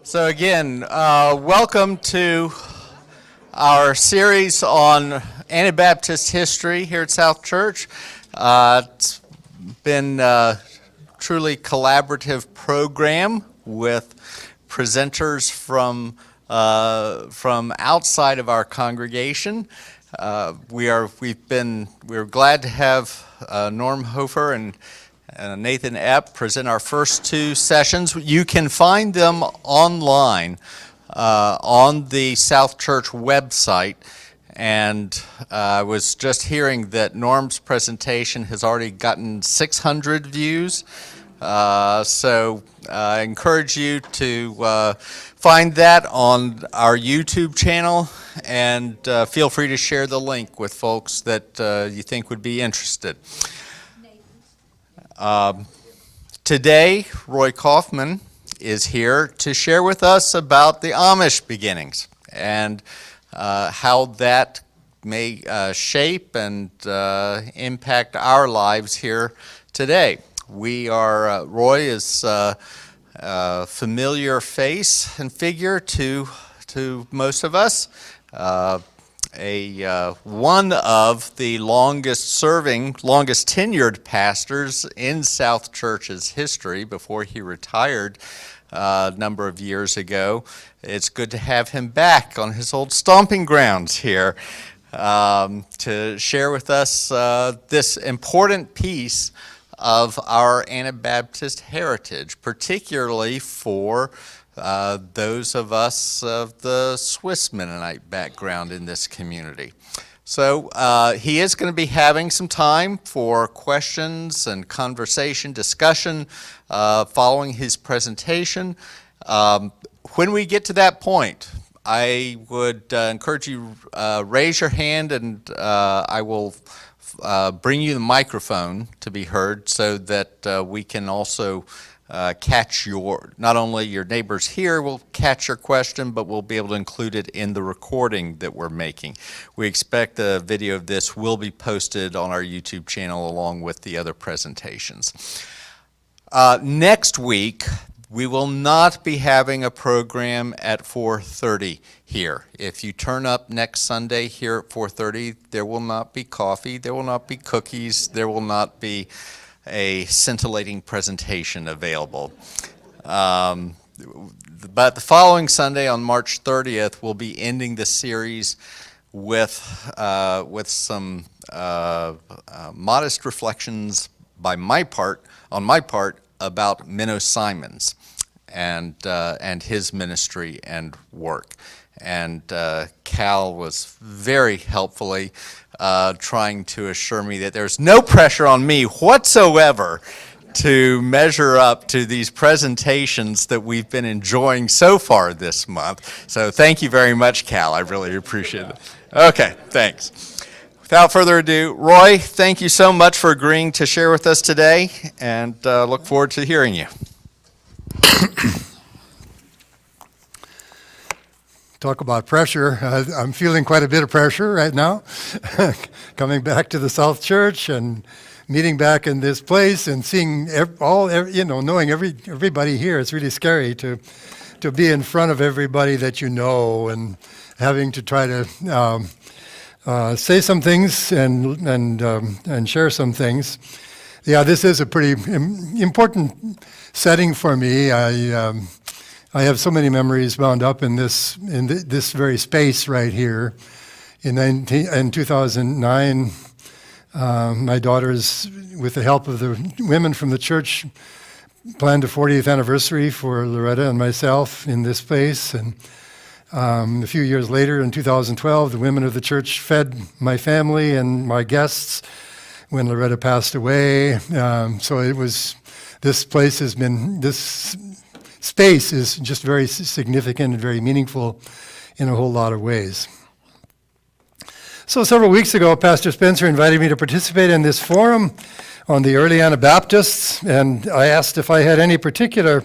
So again, welcome to our series on Anabaptist history here at South Church. It's been a truly collaborative program with presenters from outside of our congregation. We're glad to have Norm Hofer and Nathan Epp present our first two sessions. You can find them online on the South Church website. And I was just hearing that Norm's presentation has already gotten 600 views. So I encourage you to find that on our YouTube channel, and feel free to share the link with folks that you think would be interested. Today, Roy Kaufman is here to share with us about the Amish beginnings and how that may shape and impact our lives here today. Roy is a familiar face and figure to most of us. One of the longest tenured pastors in South Church's history before he retired a number of years ago. It's good to have him back on his old stomping grounds here to share with us this important piece of our Anabaptist heritage, particularly for those of us of the Swiss Mennonite background in this community. So he is going to be having some time for questions and conversation, discussion following his presentation. When we get to that point, I would encourage you raise your hand, and I will bring you the microphone to be heard so that we can also catch not only your neighbors here will catch your question, but we'll be able to include it in the recording that we're making. We expect the video of this will be posted on our YouTube channel along with the other presentations. Next week, we will not be having a program at 4:30 here. If you turn up next Sunday here at 4:30, there will not be coffee, there will not be cookies, there will not be a scintillating presentation available. But the following Sunday on March 30th, we'll be ending the series with some modest reflections on my part about Menno Simons and his ministry and work. And Cal was very helpfully trying to assure me that there's no pressure on me whatsoever to measure up to these presentations that we've been enjoying so far this month. So thank you very much, Cal. I really appreciate it. Okay, thanks. Without further ado, Roy, thank you so much for agreeing to share with us today, and look forward to hearing you. Talk about pressure. I'm feeling quite a bit of pressure right now. Coming back to the South Church and meeting back in this place and seeing knowing everybody here. It's really scary to be in front of everybody that you know and having to try to say some things and share some things. Yeah, this is a pretty important setting for me. I have so many memories bound up in this very space right here. In 2009, my daughters, with the help of the women from the church, planned a 40th anniversary for Loretta and myself in this place. And a few years later, in 2012, the women of the church fed my family and my guests when Loretta passed away. So it was, this place has been, this space is just very significant and very meaningful in a whole lot of ways. So several weeks ago, Pastor Spencer invited me to participate in this forum on the early Anabaptists, and I asked if I had any particular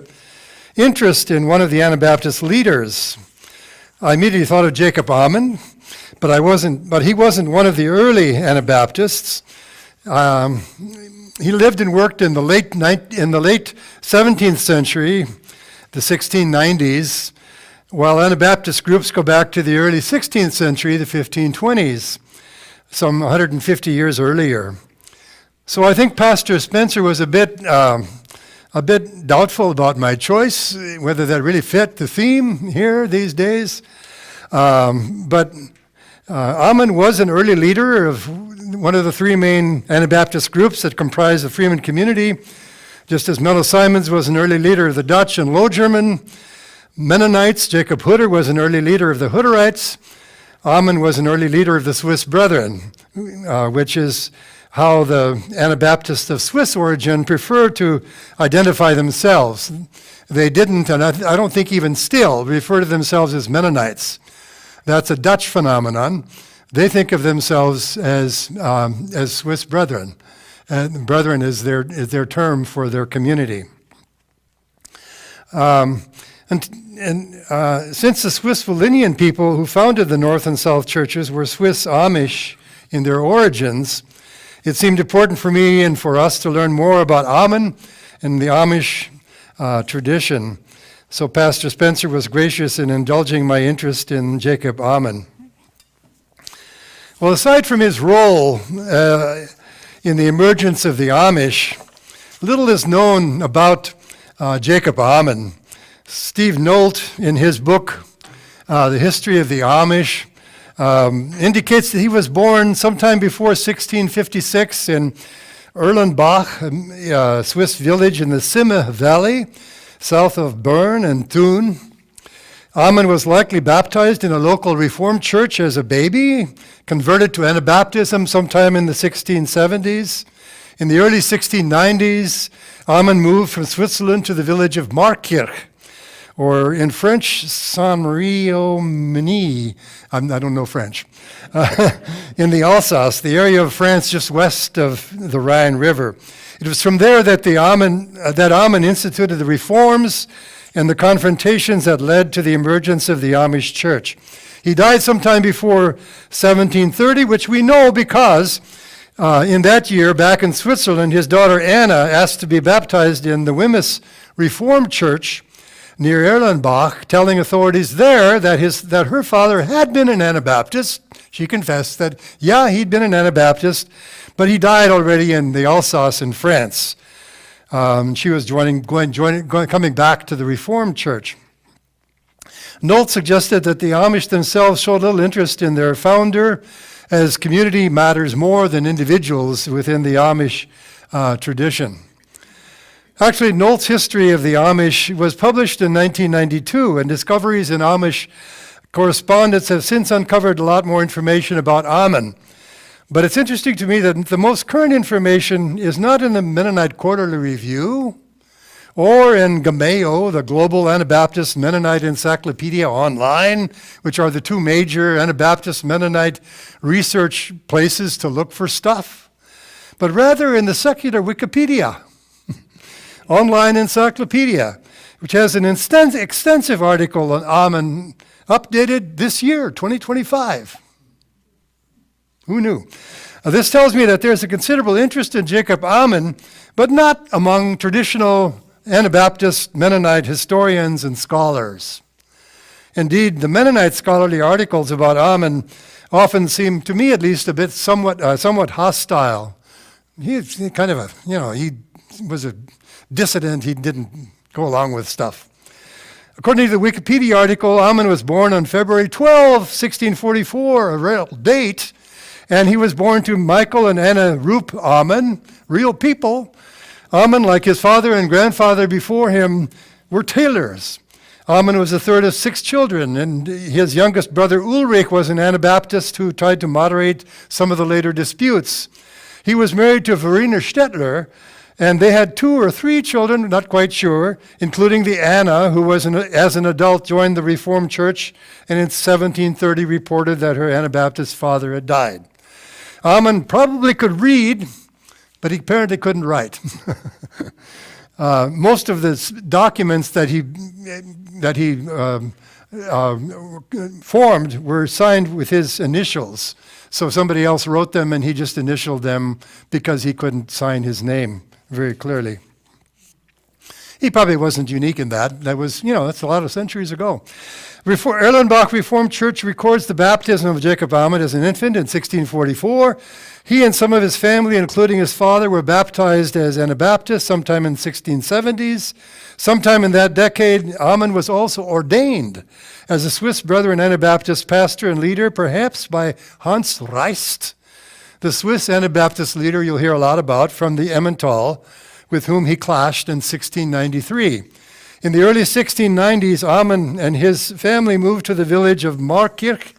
interest in one of the Anabaptist leaders. I immediately thought of Jacob Ammon, but he wasn't one of the early Anabaptists. He lived and worked in the late 17th century the 1690s, while Anabaptist groups go back to the early 16th century, the 1520s, some 150 years earlier. So I think Pastor Spencer was a bit doubtful about my choice, whether that really fit the theme here these days. But Ammon was an early leader of one of the three main Anabaptist groups that comprise the Freeman community, just as Mello Simons was an early leader of the Dutch and Low German Mennonites. Jacob Hutter was an early leader of the Hutterites. Ammon was an early leader of the Swiss Brethren, which is how the Anabaptists of Swiss origin prefer to identify themselves. They didn't, and I don't think even still, refer to themselves as Mennonites. That's a Dutch phenomenon. They think of themselves as Swiss Brethren. Brethren is their term for their community. Since the Swiss Walloonian people who founded the North and South churches were Swiss Amish in their origins, it seemed important for me and for us to learn more about Ammon and the Amish tradition. So Pastor Spencer was gracious in indulging my interest in Jacob Ammon. Well, aside from his role in the emergence of the Amish, little is known about Jacob Ammon. Steve Nolt, in his book, The History of the Amish, indicates that he was born sometime before 1656 in Erlenbach, a Swiss village in the Simme Valley, south of Bern and Thun. Ammon was likely baptized in a local Reformed church as a baby, converted to Anabaptism sometime in the 1670s. In the early 1690s, Ammon moved from Switzerland to the village of Markirch, or in French, Saint-Marie-au-Meny, I don't know French, in the Alsace, the area of France just west of the Rhine River. It was from there that Ammon instituted the reforms and the confrontations that led to the emergence of the Amish church. He died sometime before 1730, which we know because in that year, back in Switzerland, his daughter Anna asked to be baptized in the Wimmis Reformed Church near Erlenbach, telling authorities there that her father had been an Anabaptist. She confessed that, yeah, he'd been an Anabaptist, but he died already in the Alsace in France. She was coming back to the Reformed Church. Nolt suggested that the Amish themselves showed little interest in their founder, as community matters more than individuals within the Amish tradition. Actually, Nolt's History of the Amish was published in 1992, and discoveries in Amish correspondence have since uncovered a lot more information about Ammon. But it's interesting to me that the most current information is not in the Mennonite Quarterly Review or in Gameo, the Global Anabaptist Mennonite Encyclopedia Online, which are the two major Anabaptist Mennonite research places to look for stuff, but rather in the secular Wikipedia. Online encyclopedia, which has an extensive article on Ammon, updated this year, 2025. Who knew? This tells me that there's a considerable interest in Jacob Ammon, but not among traditional Anabaptist Mennonite historians and scholars. Indeed, the Mennonite scholarly articles about Ammon often seem, to me at least, a bit somewhat hostile. He's kind of he was a dissident. He didn't go along with stuff. According to the Wikipedia article, Ammon was born on February 12, 1644, a real date, and he was born to Michael and Anna Roop Ammon, real people. Ammon, like his father and grandfather before him, were tailors. Ammon was the third of 6 children, and his youngest brother Ulrich was an Anabaptist who tried to moderate some of the later disputes. He was married to Verena Stettler, and they had 2 or 3 children, not quite sure, including the Anna, who was as an adult joined the Reformed Church, and in 1730 reported that her Anabaptist father had died. Ammon probably could read, but he apparently couldn't write. Most of the documents that he formed were signed with his initials. So somebody else wrote them, and he just initialed them because he couldn't sign his name very clearly. He probably wasn't unique in that. That was, that's a lot of centuries ago. Erlenbach Reformed Church records the baptism of Jacob Ammann as an infant in 1644. He and some of his family, including his father, were baptized as Anabaptists sometime in 1670s. Sometime in that decade, Ammann was also ordained as a Swiss Brethren Anabaptist pastor and leader, perhaps by Hans Reist, the Swiss Anabaptist leader you'll hear a lot about from the Emmental, with whom he clashed in 1693. In the early 1690s, Ammann and his family moved to the village of Markirch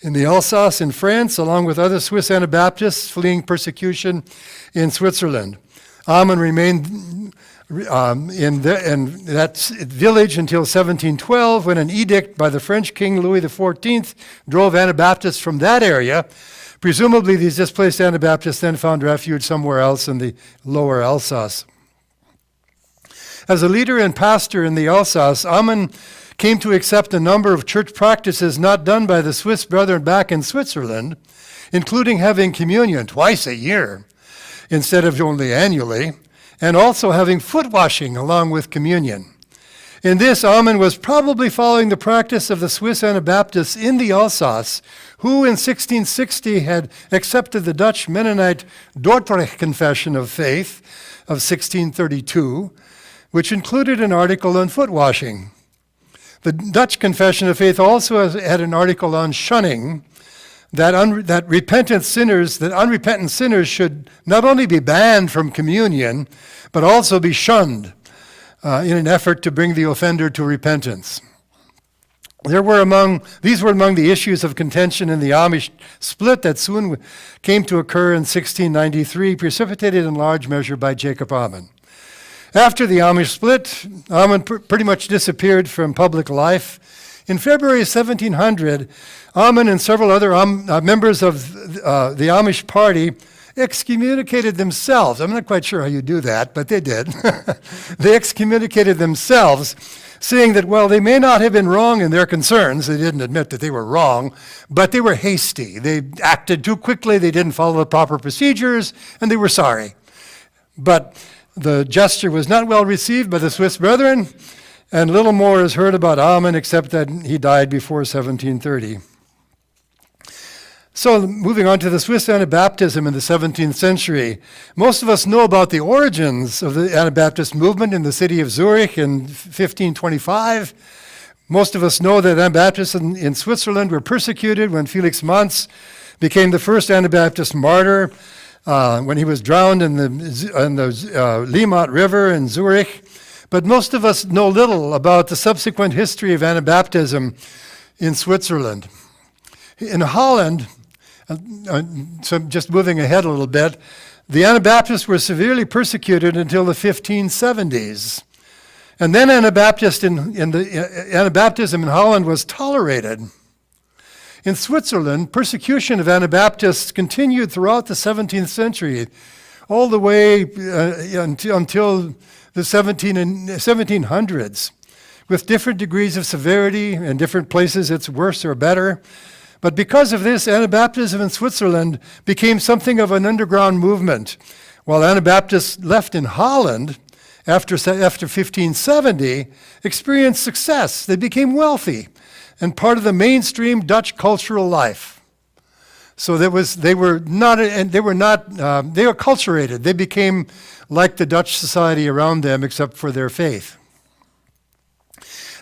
in the Alsace in France, along with other Swiss Anabaptists fleeing persecution in Switzerland. Ammann remained in that village until 1712, when an edict by the French King Louis XIV drove Anabaptists from that area. Presumably, these displaced Anabaptists then found refuge somewhere else in the lower Alsace. As a leader and pastor in the Alsace, Ammann came to accept a number of church practices not done by the Swiss brethren back in Switzerland, including having communion twice a year instead of only annually, and also having foot washing along with communion. In this, Ammann was probably following the practice of the Swiss Anabaptists in the Alsace, who in 1660 had accepted the Dutch Mennonite Dordrecht Confession of Faith of 1632, which included an article on foot washing. The Dutch Confession of Faith also had an article on shunning, that unrepentant sinners should not only be banned from communion, but also be shunned in an effort to bring the offender to repentance. These were among the issues of contention in the Amish split that soon came to occur in 1693, precipitated in large measure by Jacob Ammann. After the Amish split, Ammann pretty much disappeared from public life. In February 1700, Ammann and several other members of the Amish party excommunicated themselves. I'm not quite sure how you do that, but they did. They excommunicated themselves, saying that, well, they may not have been wrong in their concerns. They didn't admit that they were wrong, but they were hasty. They acted too quickly, they didn't follow the proper procedures, and they were sorry. But the gesture was not well received by the Swiss brethren, and little more is heard about Ammann except that he died before 1730. So moving on to the Swiss Anabaptism in the 17th century, most of us know about the origins of the Anabaptist movement in the city of Zurich in 1525. Most of us know that Anabaptists in Switzerland were persecuted when Felix Manz became the first Anabaptist martyr, when he was drowned in the Limmat River in Zurich. But most of us know little about the subsequent history of Anabaptism in Switzerland. In Holland, so just moving ahead a little bit, the Anabaptists were severely persecuted until the 1570s. And then Anabaptism in Holland was tolerated. In Switzerland, persecution of Anabaptists continued throughout the 17th century, all the way until the 1700s, with different degrees of severity. In different places it's worse or better. But because of this, Anabaptism in Switzerland became something of an underground movement, while Anabaptists left in Holland after 1570 experienced success. They became wealthy and part of the mainstream Dutch cultural life. So they were acculturated. They became like the Dutch society around them, except for their faith.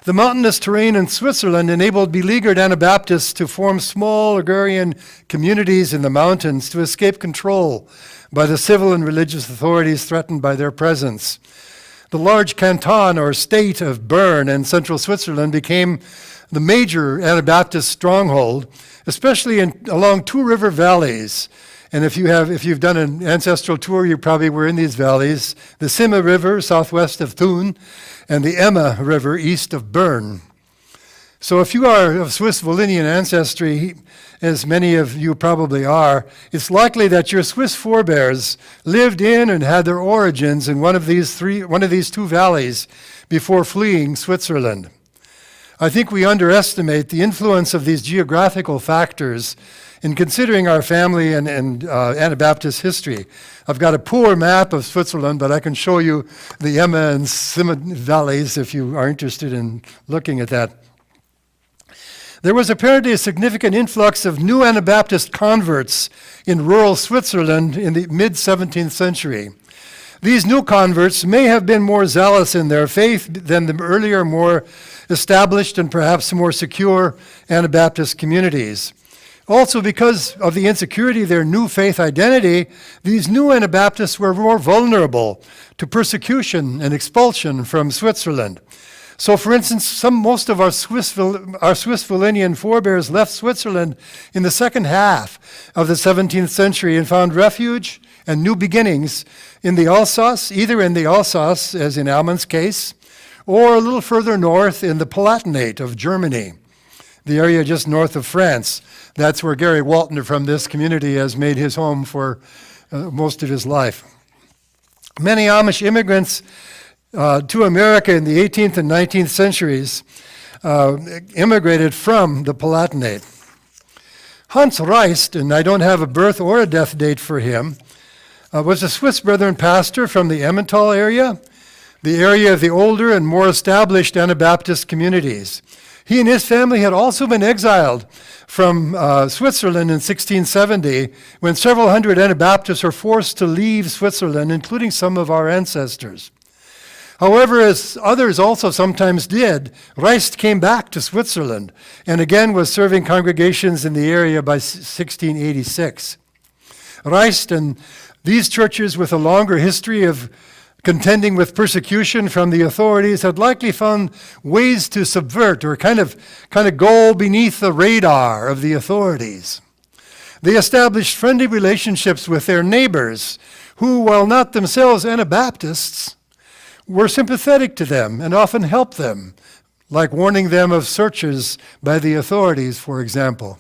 The mountainous terrain in Switzerland enabled beleaguered Anabaptists to form small agrarian communities in the mountains to escape control by the civil and religious authorities threatened by their presence. The large canton or state of Bern in central Switzerland became the major Anabaptist stronghold, especially along two river valleys. And if you've done an ancestral tour, you probably were in these valleys: the Simme River, southwest of Thun, and the Emme River, east of Bern. So if you are of Swiss Walloonian ancestry, as many of you probably are, it's likely that your Swiss forebears lived in and had their origins in one of these two valleys before fleeing Switzerland. I think we underestimate the influence of these geographical factors in considering our family and Anabaptist history. I've got a poor map of Switzerland, but I can show you the Emma and Simmet valleys if you are interested in looking at that. There was apparently a significant influx of new Anabaptist converts in rural Switzerland in the mid-17th century. These new converts may have been more zealous in their faith than the earlier, more established and perhaps more secure Anabaptist communities. Also, because of the insecurity of their new faith identity, these new Anabaptists were more vulnerable to persecution and expulsion from Switzerland. So, for instance, most of our Swiss-Valenian forebears left Switzerland in the second half of the 17th century and found refuge and new beginnings in the Alsace, either in the Alsace, as in Alman's case, or a little further north in the Palatinate of Germany, the area just north of France. That's where Gary Waltner from this community has made his home for most of his life. Many Amish immigrants to America in the 18th and 19th centuries immigrated from the Palatinate. Hans Reist, and I don't have a birth or a death date for him, was a Swiss Brethren pastor from the Emmental area, the area of the older and more established Anabaptist communities. He and his family had also been exiled from Switzerland in 1670, when several hundred Anabaptists were forced to leave Switzerland, including some of our ancestors. However, as others also sometimes did, Reist came back to Switzerland and again was serving congregations in the area by 1686. Reist and these churches with a longer history of contending with persecution from the authorities had likely found ways to subvert or kind of go beneath the radar of the authorities. They established friendly relationships with their neighbors who, while not themselves Anabaptists, were sympathetic to them and often helped them, like warning them of searches by the authorities, for example.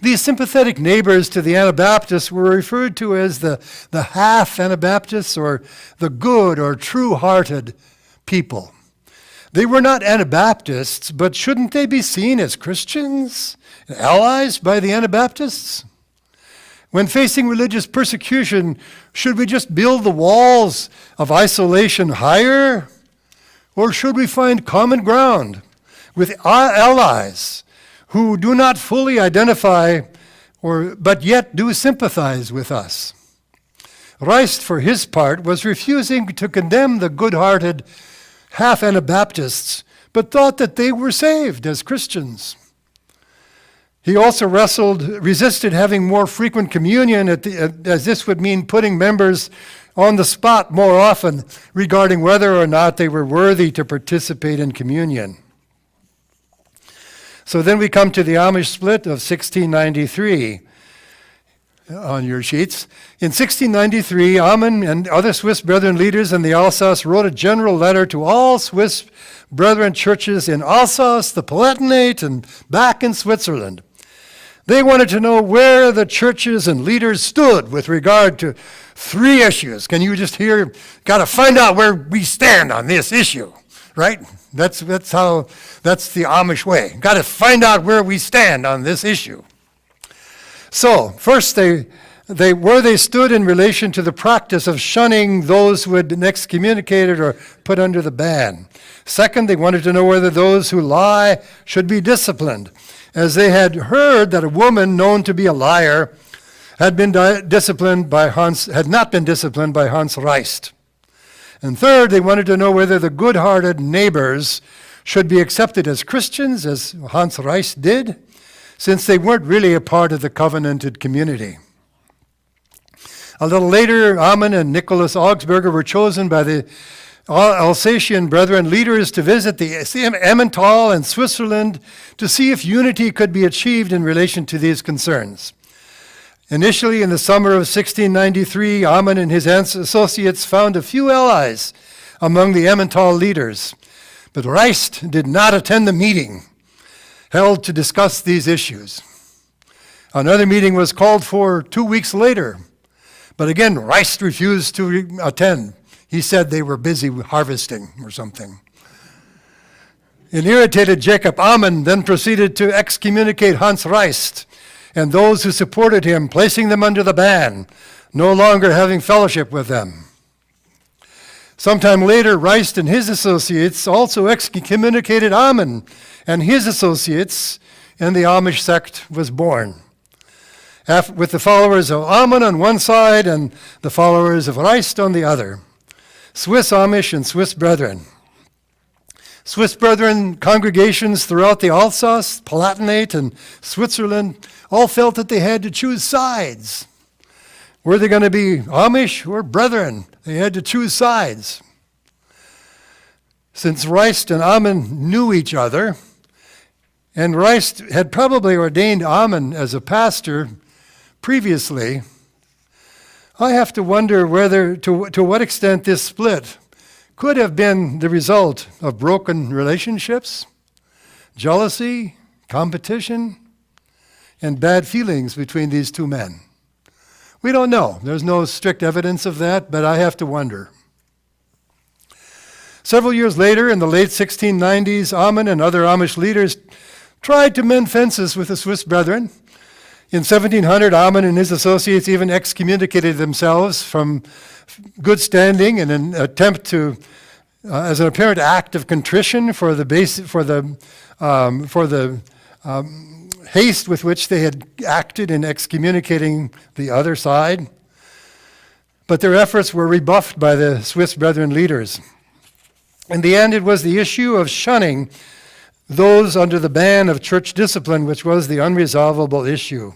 These sympathetic neighbors to the Anabaptists were referred to as the half-Anabaptists, or the good or true-hearted people. They were not Anabaptists, but shouldn't they be seen as Christians, allies by the Anabaptists? When facing religious persecution, should we just build the walls of isolation higher? Or should we find common ground with our allies who do not fully identify but yet do sympathize with us? Reist, for his part, was refusing to condemn the good-hearted half-Anabaptists, but thought that they were saved as Christians. He also resisted having more frequent communion, as this would mean putting members on the spot more often regarding whether or not they were worthy to participate in communion. So then we come to the Amish split of 1693 on your sheets. In 1693, Ammon and other Swiss Brethren leaders in the Alsace wrote a general letter to all Swiss Brethren churches in Alsace, the Palatinate, and back in Switzerland. They wanted to know where the churches and leaders stood with regard to three issues. Can you just hear? Got to find out where we stand on this issue, right? That's the Amish way. Got to find out where we stand on this issue. So first, where they stood in relation to the practice of shunning those who had been excommunicated or put under the ban. Second, they wanted to know whether those who lie should be disciplined, as they had heard that a woman known to be a liar had not been disciplined by Hans Reist. And third, they wanted to know whether the good-hearted neighbors should be accepted as Christians, as Hans Reist did, since they weren't really a part of the covenanted community. A little later, Ammon and Nicholas Augsburger were chosen by the Alsatian Brethren leaders to visit the Emmental and Switzerland to see if unity could be achieved in relation to these concerns. Initially, in the summer of 1693, Ammon and his associates found a few allies among the Emmental leaders, but Reist did not attend the meeting held to discuss these issues. Another meeting was called for 2 weeks later, but again, Reist refused to attend. He said they were busy harvesting or something. An irritated Jacob Ammon then proceeded to excommunicate Hans Reist and those who supported him, placing them under the ban, no longer having fellowship with them. Sometime later, Reist and his associates also excommunicated Ammon and his associates, and the Amish sect was born, with the followers of Ammon on one side and the followers of Reist on the other. Swiss Amish and Swiss Brethren. Swiss Brethren congregations throughout the Alsace, Palatinate, and Switzerland all felt that they had to choose sides. Were they going to be Amish or Brethren? They had to choose sides. Since Reist and Ammon knew each other, and Reist had probably ordained Ammon as a pastor previously, I have to wonder whether, to what extent this split could have been the result of broken relationships, jealousy, competition, and bad feelings between these two men. We don't know. There's no strict evidence of that, but I have to wonder. Several years later, in the late 1690s, Ammon and other Amish leaders tried to mend fences with the Swiss Brethren. In 1700, Ammon and his associates even excommunicated themselves from good standing in an attempt to, as an apparent act of contrition for the haste with which they had acted in excommunicating the other side. But their efforts were rebuffed by the Swiss Brethren leaders. In the end, it was the issue of shunning those under the ban of church discipline which was the unresolvable issue.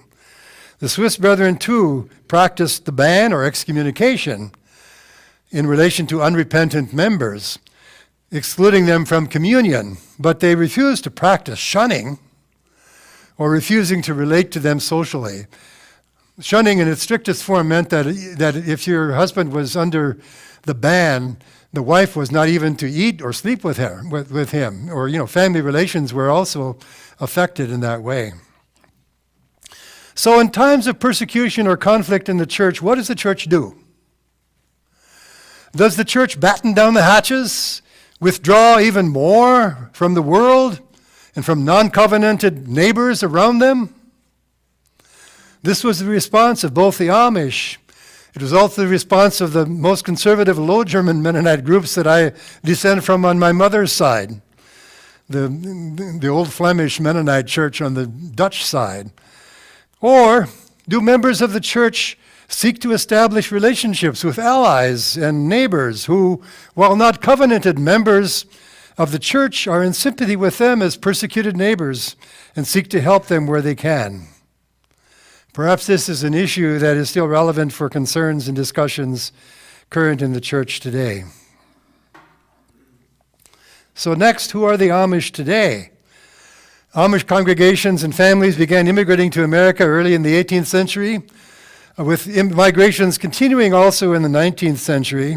The Swiss Brethren, too, practiced the ban or excommunication in relation to unrepentant members, excluding them from communion, but they refused to practice shunning or refusing to relate to them socially. Shunning in its strictest form meant that if your husband was under the ban, the wife was not even to eat or sleep with him, or family relations were also affected in that way. So in times of persecution or conflict in the church, what does the church do? Does the church batten down the hatches, withdraw even more from the world and from non-covenanted neighbors around them? This was the response of both the Amish. It was also the response of the most conservative Low German Mennonite groups that I descend from on my mother's side, the Old Flemish Mennonite Church on the Dutch side. Or do members of the church seek to establish relationships with allies and neighbors who, while not covenanted members of the church, are in sympathy with them as persecuted neighbors and seek to help them where they can? Perhaps this is an issue that is still relevant for concerns and discussions current in the church today. So next, who are the Amish today? Amish congregations and families began immigrating to America early in the 18th century, with migrations continuing also in the 19th century.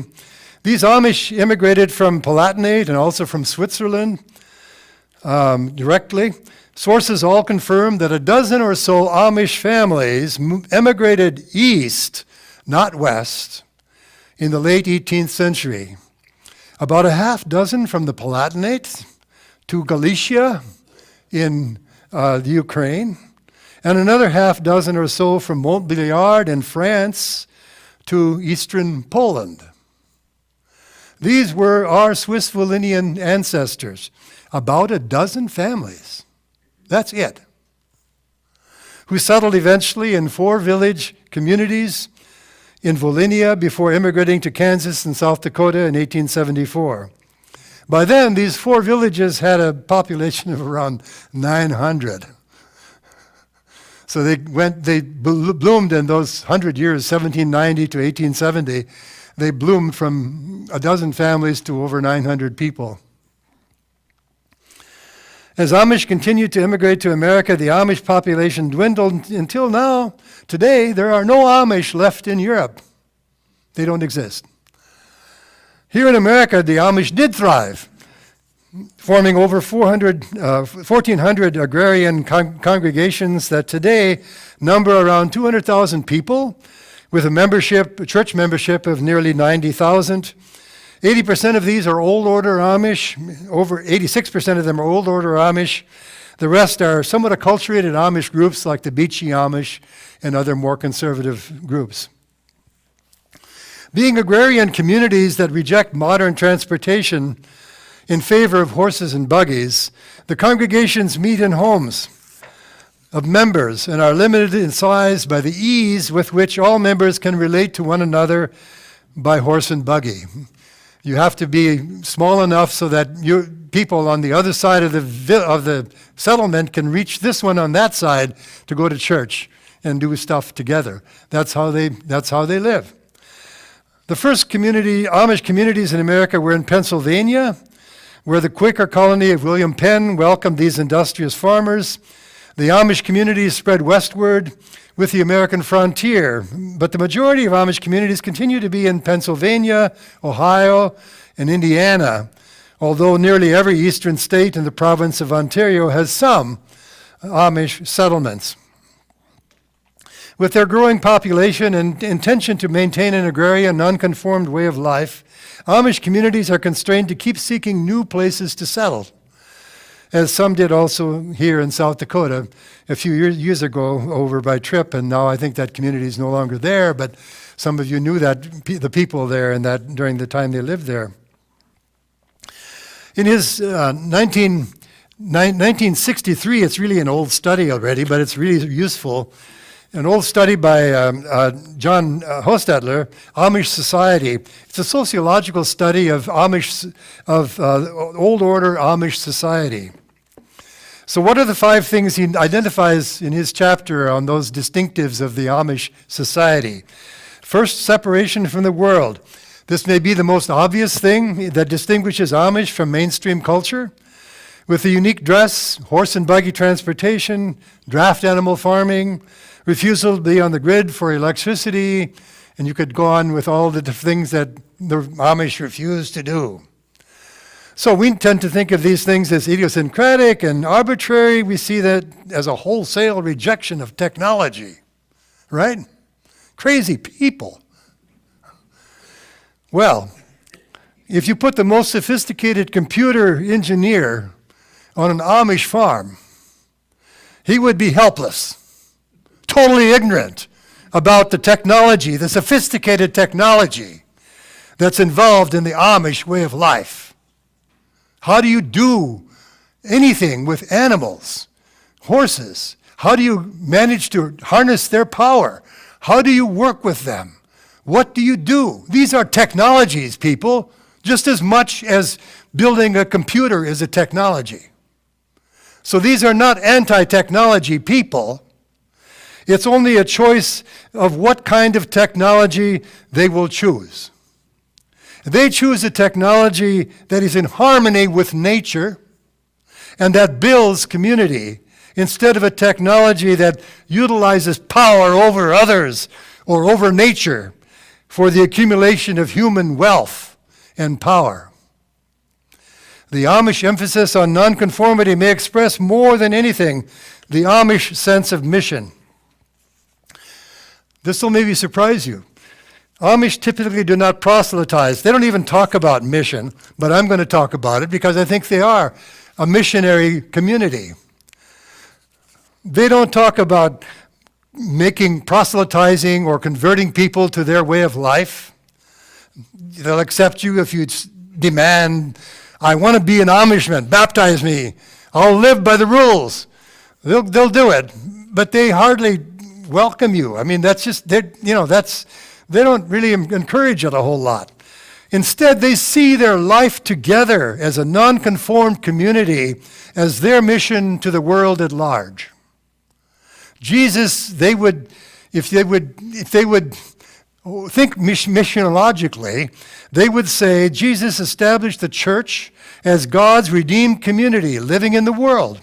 These Amish immigrated from Palatinate and also from Switzerland directly. Sources all confirm that a dozen or so Amish families emigrated east, not west, in the late 18th century. About a half dozen from the Palatinate to Galicia in the Ukraine, and another half dozen or so from Montbéliard in France to eastern Poland. These were our Swiss Volhynian ancestors, about a dozen families. That's it. Who settled eventually in 4 village communities in Volhynia before immigrating to Kansas and South Dakota in 1874. By then, these 4 villages had a population of around 900. So they bloomed in those 100 years, 1790 to 1870. They bloomed from a dozen families to over 900 people. As Amish continued to immigrate to America, the Amish population dwindled until now. Today, there are no Amish left in Europe. They don't exist. Here in America, the Amish did thrive, forming over 1,400 agrarian congregations that today number around 200,000 people, with a church membership of nearly 90,000. 80% of these are Old Order Amish. Over 86% of them are Old Order Amish. The rest are somewhat acculturated Amish groups like the Beachy Amish and other more conservative groups. Being agrarian communities that reject modern transportation in favor of horses and buggies, the congregations meet in homes of members and are limited in size by the ease with which all members can relate to one another by horse and buggy. You have to be small enough so that people on the other side of the settlement can reach this one on that side to go to church and do stuff together. That's how they live. The first Amish communities in America were in Pennsylvania, where the Quaker colony of William Penn welcomed these industrious farmers. The Amish communities spread westward with the American frontier, but the majority of Amish communities continue to be in Pennsylvania, Ohio, and Indiana, although nearly every eastern state in the province of Ontario has some Amish settlements. With their growing population and intention to maintain an agrarian, nonconformed way of life, Amish communities are constrained to keep seeking new places to settle, as some did also here in South Dakota a few years ago over by Tripp, and now I think that community is no longer there, but some of you knew that the people there and that during the time they lived there. In his 1963, it's really an old study already, but it's really useful. An old study by John Hostetler, Amish Society. It's a sociological study of old order Amish society. So what are the 5 things he identifies in his chapter on those distinctives of the Amish society? First, separation from the world. This may be the most obvious thing that distinguishes Amish from mainstream culture. With the unique dress, horse and buggy transportation, draft animal farming, refusal to be on the grid for electricity, and you could go on with all the things that the Amish refuse to do. So we tend to think of these things as idiosyncratic and arbitrary. We see that as a wholesale rejection of technology, right? Crazy people. Well, if you put the most sophisticated computer engineer on an Amish farm, he would be helpless. Totally ignorant about the technology, the sophisticated technology that's involved in the Amish way of life. How do you do anything with animals, horses? How do you manage to harness their power? How do you work with them? What do you do? These are technologies, people, just as much as building a computer is a technology. So these are not anti-technology people. It's only a choice of what kind of technology they will choose. They choose a technology that is in harmony with nature and that builds community instead of a technology that utilizes power over others or over nature for the accumulation of human wealth and power. The Amish emphasis on nonconformity may express more than anything the Amish sense of mission. This will maybe surprise you. Amish typically do not proselytize. They don't even talk about mission, but I'm going to talk about it because I think they are a missionary community. They don't talk about proselytizing or converting people to their way of life. They'll accept you if you demand, I want to be an Amishman, baptize me, I'll live by the rules. They'll do it, but they hardly welcome you. I mean, they don't really encourage it a whole lot. Instead, they see their life together as a nonconformed community as their mission to the world at large. Jesus, if they would think missionologically, they would say Jesus established the church as God's redeemed community living in the world.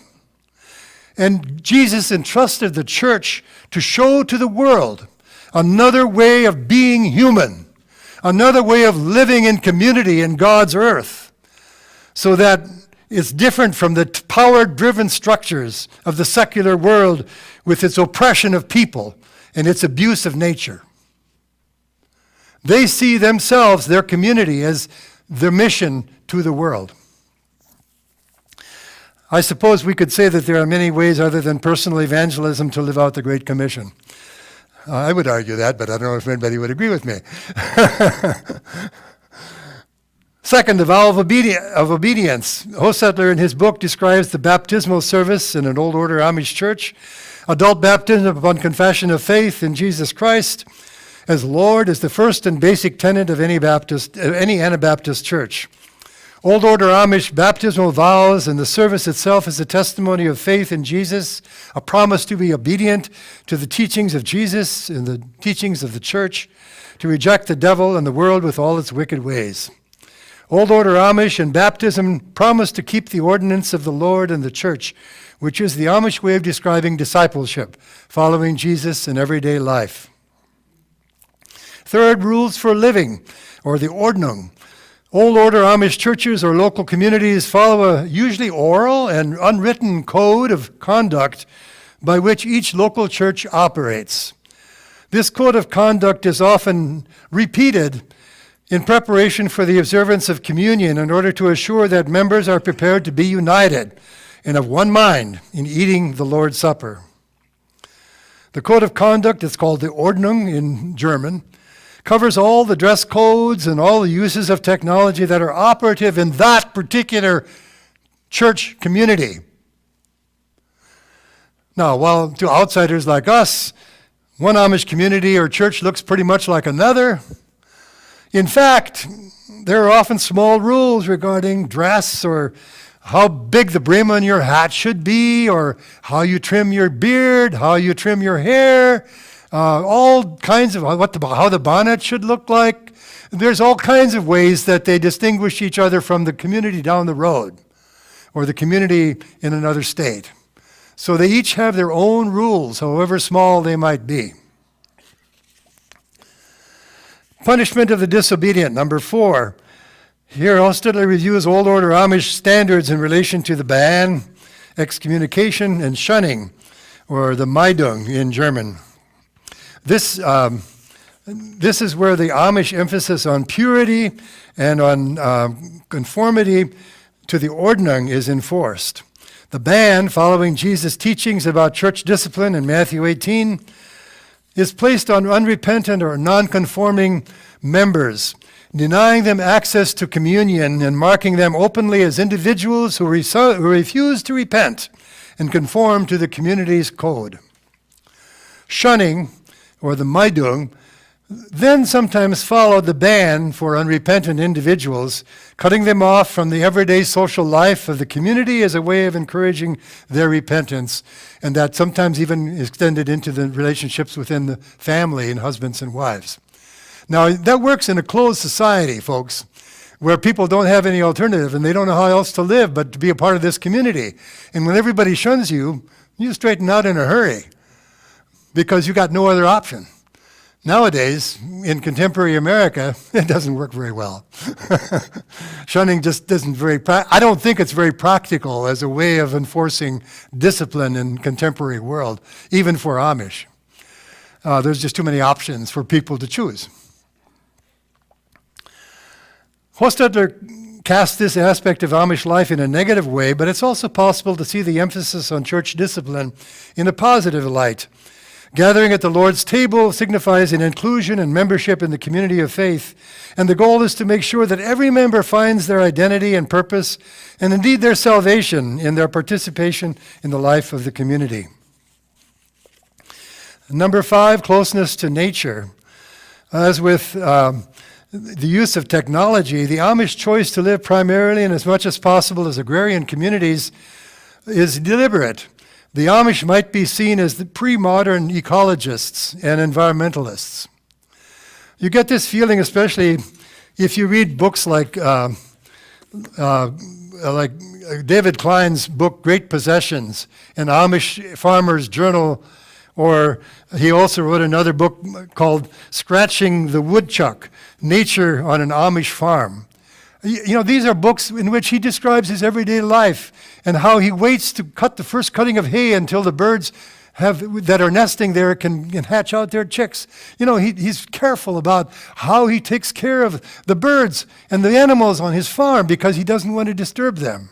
And Jesus entrusted the church to show to the world another way of being human, another way of living in community in God's earth, so that it's different from the power-driven structures of the secular world with its oppression of people and its abuse of nature. They see themselves, their community, as their mission to the world. I suppose we could say that there are many ways other than personal evangelism to live out the Great Commission. I would argue that, but I don't know if anybody would agree with me. Second, the vow of obedience. Hostetler in his book describes the baptismal service in an old order Amish church. Adult baptism upon confession of faith in Jesus Christ as Lord is the first and basic tenet of any Anabaptist church. Old order Amish baptismal vows and the service itself is a testimony of faith in Jesus, a promise to be obedient to the teachings of Jesus and the teachings of the church, to reject the devil and the world with all its wicked ways. Old order Amish and baptism promise to keep the ordinance of the Lord and the church, which is the Amish way of describing discipleship, following Jesus in everyday life. Third, rules for living, or the Ordnung. Old order Amish churches or local communities follow a usually oral and unwritten code of conduct by which each local church operates. This code of conduct is often repeated in preparation for the observance of communion in order to assure that members are prepared to be united and of one mind in eating the Lord's Supper. The code of conduct, it's called the Ordnung in German, covers all the dress codes and all the uses of technology that are operative in that particular church community. Now, while to outsiders like us, one Amish community or church looks pretty much like another, in fact, there are often small rules regarding dress or how big the brim on your hat should be, or how you trim your beard, how you trim your hair, all kinds of how the bonnet should look like. There's all kinds of ways that they distinguish each other from the community down the road or the community in another state. So they each have their own rules, however small they might be. Punishment of the disobedient, number 4. Here, Hostetler reviews Old Order Amish standards in relation to the ban, excommunication, and shunning, or the Meidung in German. This is where the Amish emphasis on purity and on conformity to the Ordnung is enforced. The ban, following Jesus' teachings about church discipline in Matthew 18, is placed on unrepentant or non-conforming members, denying them access to communion and marking them openly as individuals who refuse to repent and conform to the community's code. Shunning, or the Meidung, then sometimes followed the ban for unrepentant individuals, cutting them off from the everyday social life of the community as a way of encouraging their repentance, and that sometimes even extended into the relationships within the family and husbands and wives. Now, that works in a closed society, folks, where people don't have any alternative and they don't know how else to live but to be a part of this community. And when everybody shuns you, you straighten out in a hurry because you got no other option. Nowadays, in contemporary America, it doesn't work very well. Shunning just isn't I don't think it's very practical as a way of enforcing discipline in contemporary world, even for Amish. There's just too many options for people to choose. Hostetler casts this aspect of Amish life in a negative way, but it's also possible to see the emphasis on church discipline in a positive light. Gathering at the Lord's table signifies an inclusion and membership in the community of faith, and the goal is to make sure that every member finds their identity and purpose, and indeed their salvation in their participation in the life of the community. Number 5, closeness to nature. As with the use of technology, the Amish choice to live primarily and as much as possible as agrarian communities is deliberate. The Amish might be seen as the pre-modern ecologists and environmentalists. You get this feeling especially if you read books like David Klein's book, Great Possessions, an Amish Farmer's Journal, or he also wrote another book called Scratching the Woodchuck, Nature on an Amish Farm. You know, these are books in which he describes his everyday life and how he waits to cut the first cutting of hay until the birds that are nesting there can hatch out their chicks. You know, he's careful about how he takes care of the birds and the animals on his farm because he doesn't want to disturb them.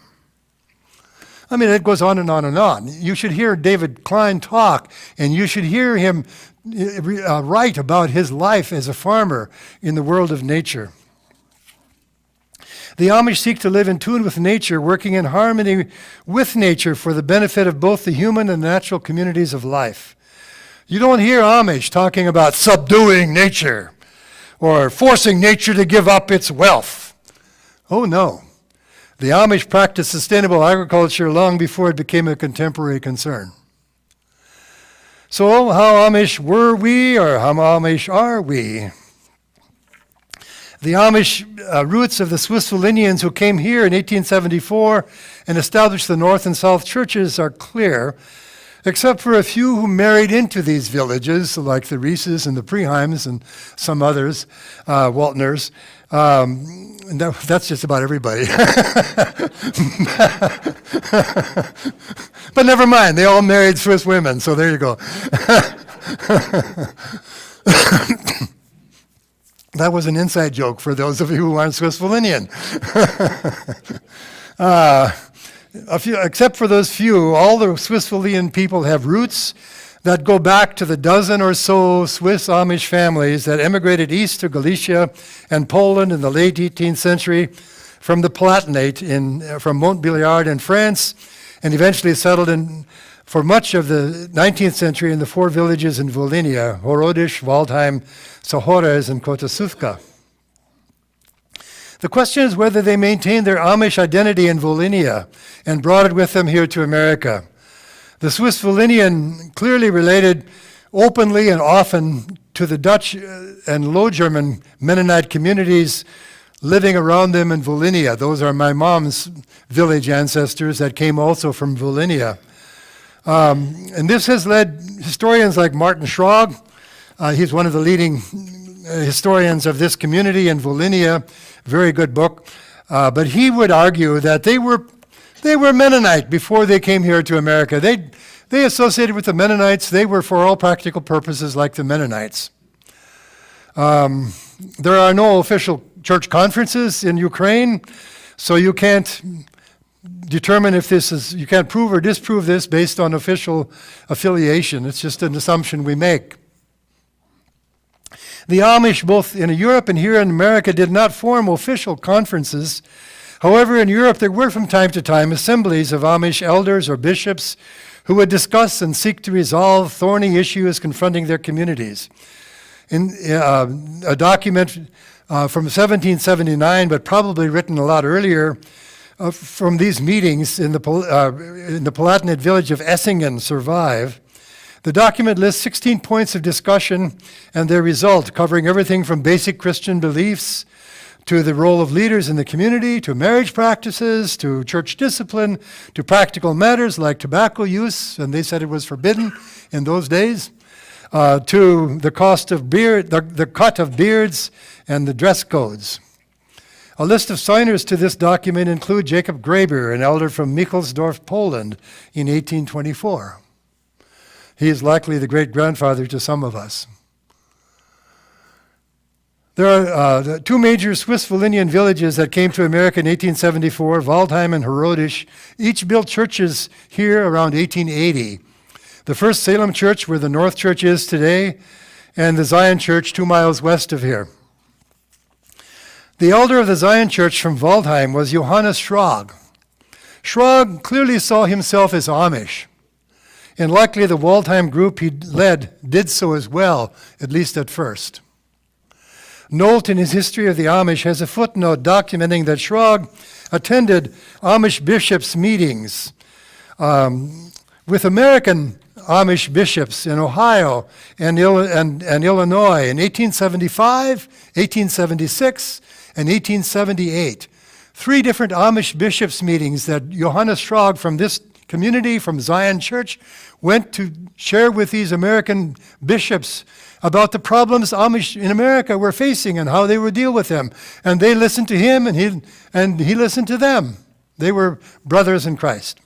I mean, it goes on and on and on. You should hear David Klein talk, and you should hear him write about his life as a farmer in the world of nature. The Amish seek to live in tune with nature, working in harmony with nature for the benefit of both the human and natural communities of life. You don't hear Amish talking about subduing nature or forcing nature to give up its wealth. Oh no. The Amish practiced sustainable agriculture long before it became a contemporary concern. So how Amish were we, or how Amish are we? The Amish roots of the Swiss-Walloonians who came here in 1874 and established the North and South churches are clear, except for a few who married into these villages, like the Reeses and the Preheims and some others, Waltners. And that's just about everybody. But never mind, they all married Swiss women, so there you go. That was an inside joke for those of you who aren't Swiss-Wallonian. Except for those few, all the Swiss-Wallonian people have roots that go back to the dozen or so Swiss Amish families that emigrated east to Galicia and Poland in the late 18th century from the Palatinate from Montbéliard in France, and eventually settled for much of the 19th century in the four villages in Volhynia: Horodish, Waldheim, Sohores, and Kotasuthka. The question is whether they maintained their Amish identity in Volhynia and brought it with them here to America. The Swiss Walloonian clearly related openly and often to the Dutch and Low German Mennonite communities living around them in Volhynia. Those are my mom's village ancestors that came also from Volhynia. And this has led historians like Martin Schrag, he's one of the leading historians of this community in Volhynia, very good book, but he would argue that they were Mennonite before they came here to America. They associated with the Mennonites. They were, for all practical purposes, like the Mennonites. There are no official church conferences in Ukraine, so you can't determine if you can't prove or disprove this based on official affiliation. It's just an assumption we make. The Amish, both in Europe and here in America, did not form official conferences. However, in Europe, there were from time to time assemblies of Amish elders or bishops who would discuss and seek to resolve thorny issues confronting their communities. In a document from 1779, but probably written a lot earlier, from these meetings in the Palatinate village of Essingen survive. The document lists 16 points of discussion and their result, covering everything from basic Christian beliefs to the role of leaders in the community, to marriage practices, to church discipline, to practical matters like tobacco use, and they said it was forbidden in those days, to the cut of beards and the dress codes. A list of signers to this document include Jacob Graeber, an elder from Michelsdorf, Poland, in 1824. He is likely the great-grandfather to some of us. There are two major Swiss Walloonian villages that came to America in 1874, Waldheim and Horodish. Each built churches here around 1880. The first Salem Church, where the North Church is today, and the Zion Church 2 miles west of here. The elder of the Zion Church from Waldheim was Johannes Schrag. Schrag clearly saw himself as Amish, and likely the Waldheim group he led did so as well, at least at first. Nolt, in his History of the Amish, has a footnote documenting that Schrag attended Amish bishops' meetings with American Amish bishops in Ohio and Illinois in 1875, 1876, and 1878. 3 different Amish bishops' meetings that Johannes Schrag from this community, from Zion Church, went to share with these American bishops about the problems Amish in America were facing and how they would deal with them. And they listened to him, and he listened to them. They were brothers in Christ.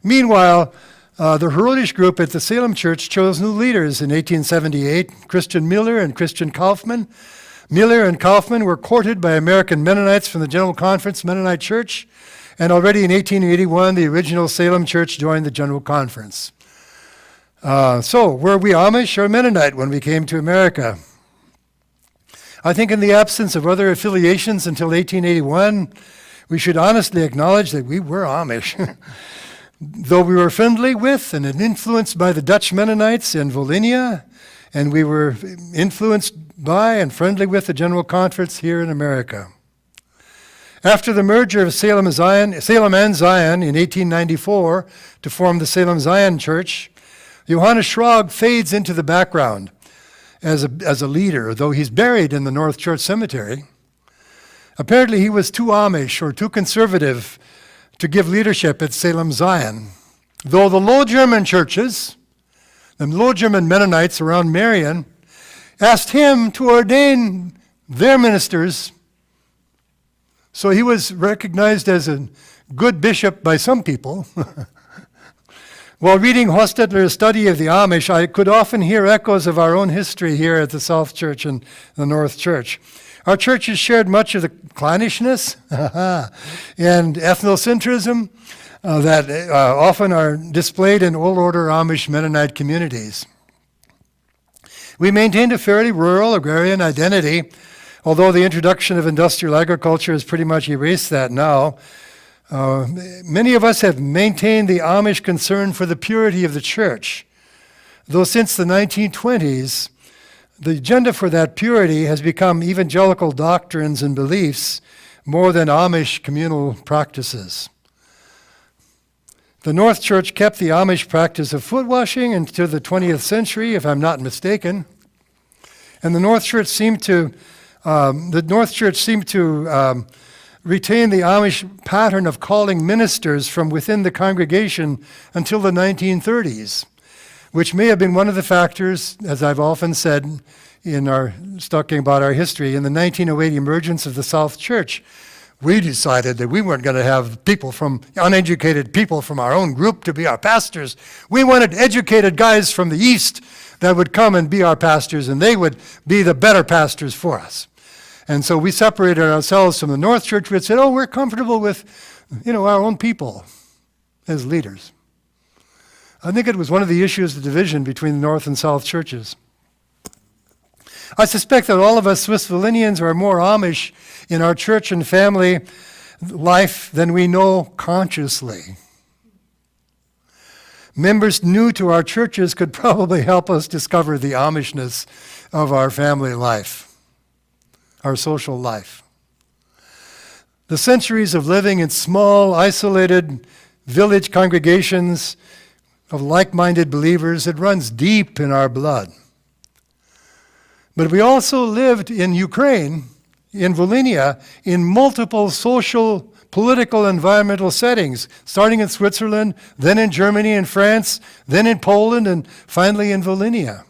Meanwhile, the Horodish group at the Salem Church chose new leaders in 1878, Christian Miller and Christian Kaufman. Miller and Kaufman were courted by American Mennonites from the General Conference Mennonite Church, And already in 1881, the original Salem Church joined the General Conference. So, were we Amish or Mennonite when we came to America? I think in the absence of other affiliations until 1881, we should honestly acknowledge that we were Amish. Though we were friendly with and influenced by the Dutch Mennonites in Volhynia, and we were influenced by and friendly with the General Conference here in America. After the merger of Salem and Zion in 1894 to form the Salem Zion Church, Johannes Schrag fades into the background as a leader, though he's buried in the North Church Cemetery. Apparently he was too Amish or too conservative to give leadership at Salem Zion, though the Low German churches, the Low German Mennonites around Marion, asked him to ordain their ministers. So he was recognized as a good bishop by some people. While reading Hostetler's study of the Amish, I could often hear echoes of our own history here at the South Church and the North Church. Our churches shared much of the clannishness and ethnocentrism that often are displayed in old order Amish Mennonite communities. We maintained a fairly rural agrarian identity, although the introduction of industrial agriculture has pretty much erased that now. Many of us have maintained the Amish concern for the purity of the church, though since the 1920s, the agenda for that purity has become evangelical doctrines and beliefs more than Amish communal practices. The North Church kept the Amish practice of foot washing into the 20th century, if I'm not mistaken, and the North Church seemed to retain the Amish pattern of calling ministers from within the congregation until the 1930s, which may have been one of the factors, as I've often said in our talking about our history, in the 1908 emergence of the South Church. We decided that we weren't going to have uneducated people from our own group to be our pastors. We wanted educated guys from the East that would come and be our pastors, and they would be the better pastors for us. And so we separated ourselves from the North Church. We said, we're comfortable with, our own people as leaders. I think it was one of the issues of division between the North and South churches. I suspect that all of us Swiss Volhynians are more Amish in our church and family life than we know consciously. Members new to our churches could probably help us discover the Amishness of our family life, our social life. The centuries of living in small, isolated village congregations of like-minded believers, it runs deep in our blood. But we also lived in Ukraine, in Volhynia, in multiple social, political, environmental settings, starting in Switzerland, then in Germany and France, then in Poland, and finally in Volhynia.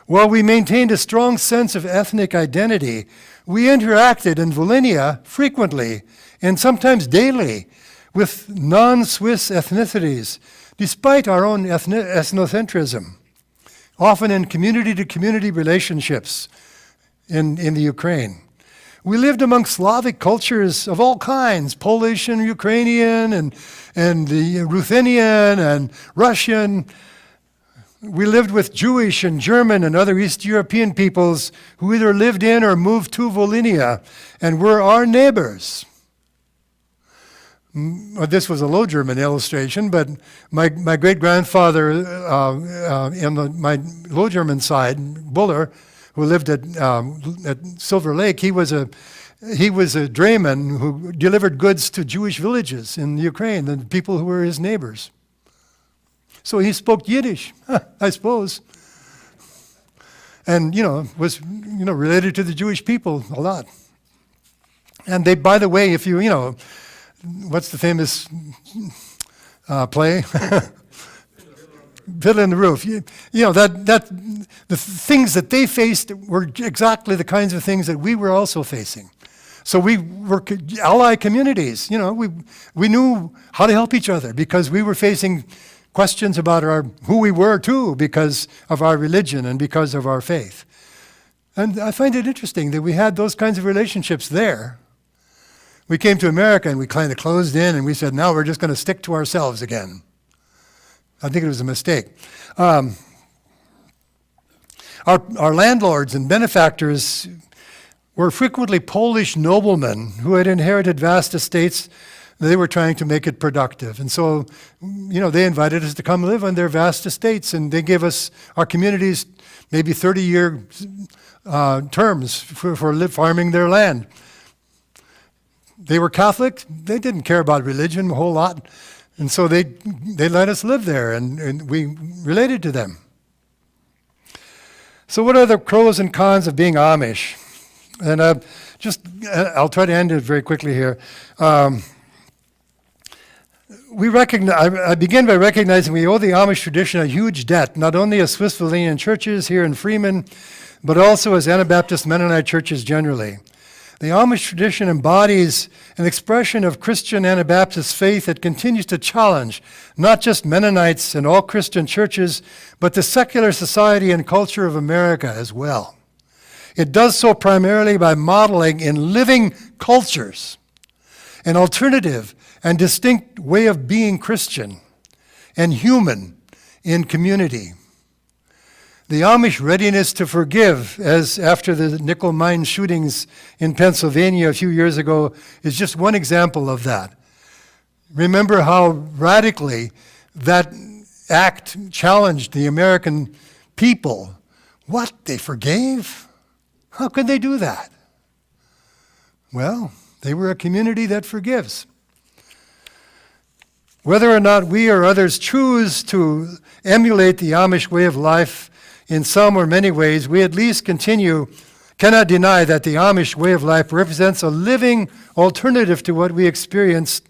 While we maintained a strong sense of ethnic identity, we interacted in Volhynia frequently and sometimes daily with non-Swiss ethnicities, despite our own ethnocentrism, often in community-to-community relationships in the Ukraine. We lived among Slavic cultures of all kinds, Polish and Ukrainian and the Ruthenian and Russian. We lived with Jewish and German and other East European peoples who either lived in or moved to Volhynia and were our neighbors. This was a Low German illustration, but my great-grandfather my Low German side, Buller, who lived at Silver Lake, he was a drayman who delivered goods to Jewish villages in Ukraine, the people who were his neighbors. So he spoke Yiddish, I suppose, and was related to the Jewish people a lot. And they, by the way, if what's the famous play? Fiddler in the Roof. The things that they faced were exactly the kinds of things that we were also facing. So we were ally communities. We knew how to help each other because we were facing questions about who we were too, because of our religion and because of our faith. And I find it interesting that we had those kinds of relationships there. We came to America and we kind of closed in and we said, now we're just going to stick to ourselves again. I think it was a mistake. Our landlords and benefactors were frequently Polish noblemen who had inherited vast estates. They were trying to make it productive. And so, they invited us to come live on their vast estates, and they gave us, our communities, maybe 30-year terms for farming their land. They were Catholic. They didn't care about religion a whole lot. And so they let us live there, and we related to them. So what are the pros and cons of being Amish? And I'll try to end it very quickly here. I begin by recognizing we owe the Amish tradition a huge debt, not only as Swiss Wesleyan churches here in Freeman, but also as Anabaptist Mennonite churches generally. The Amish tradition embodies an expression of Christian Anabaptist faith that continues to challenge not just Mennonites and all Christian churches, but the secular society and culture of America as well. It does so primarily by modeling in living cultures an alternative and distinct way of being Christian and human in community. The Amish readiness to forgive, as after the nickel mine shootings in Pennsylvania a few years ago, is just one example of that. Remember how radically that act challenged the American people. What? They forgave? How could they do that? Well, they were a community that forgives. Whether or not we or others choose to emulate the Amish way of life in some or many ways, we at least cannot deny that the Amish way of life represents a living alternative to what we experience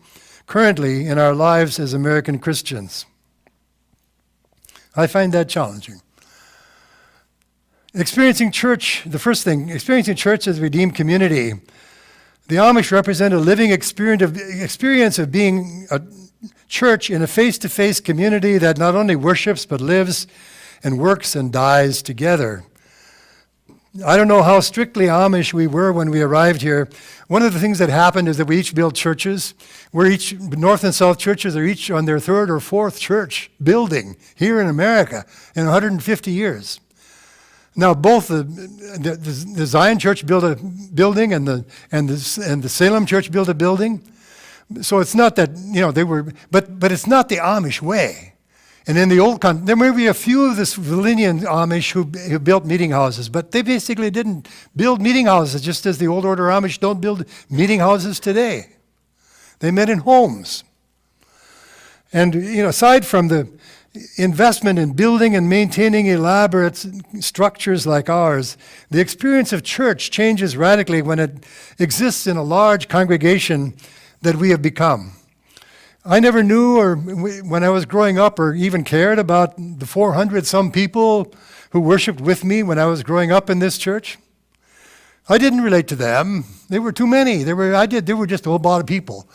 currently in our lives as American Christians. I find that challenging. Experiencing church as a redeemed community. The Amish represent a living experience of being a church in a face-to-face community that not only worships but lives and works and dies together. I don't know how strictly Amish we were when we arrived here. One of the things that happened is that we each built churches. North and South churches are each on their third or fourth church building here in America in 150 years. Now, both the Zion Church built a building and the Salem Church built a building. So it's not that they were, but it's not the Amish way. And in the old there may be a few of the Wesleyan Amish who built meeting houses, but they basically didn't build meeting houses, just as the old order Amish don't build meeting houses today. They met in homes. And aside from the investment in building and maintaining elaborate structures like ours, the experience of church changes radically when it exists in a large congregation that we have become. I never knew, when I was growing up, or even cared about the 400-some people who worshiped with me when I was growing up in this church. I didn't relate to them. They were too many. They were just a whole lot of people.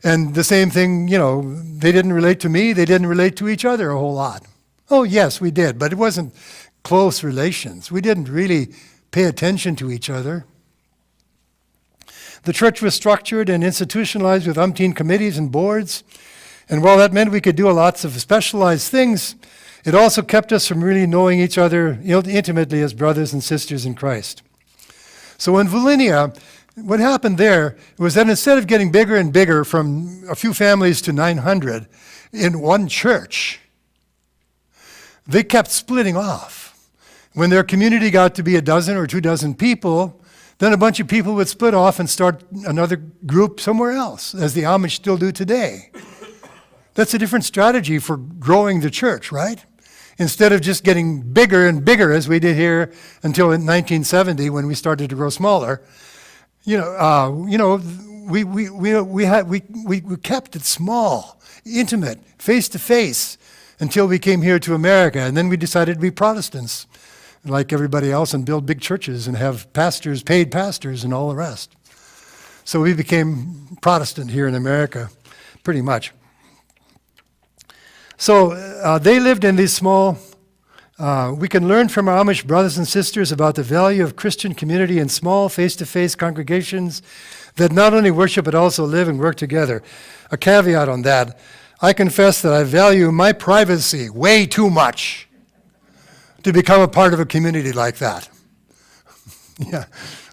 And the same thing, they didn't relate to me. They didn't relate to each other a whole lot. Oh, yes, we did, but it wasn't close relations. We didn't really pay attention to each other. The church was structured and institutionalized with umpteen committees and boards. And while that meant we could do lots of specialized things, it also kept us from really knowing each other intimately as brothers and sisters in Christ. So in Volhynia, what happened there was that instead of getting bigger and bigger from a few families to 900 in one church, they kept splitting off. When their community got to be a dozen or 24 people, then a bunch of people would split off and start another group somewhere else, as the Amish still do today. That's a different strategy for growing the church, right? Instead of just getting bigger and bigger as we did here until in 1970 when we started to grow smaller, we kept it small, intimate, face to face until we came here to America, and then we decided to be Protestants like everybody else and build big churches and have pastors, paid pastors, and all the rest. So we became Protestant here in America, pretty much. So they lived in these small We can learn from our Amish brothers and sisters about the value of Christian community in small, face-to-face congregations that not only worship but also live and work together. A caveat on that, I confess that I value my privacy way too much to become a part of a community like that. Yeah,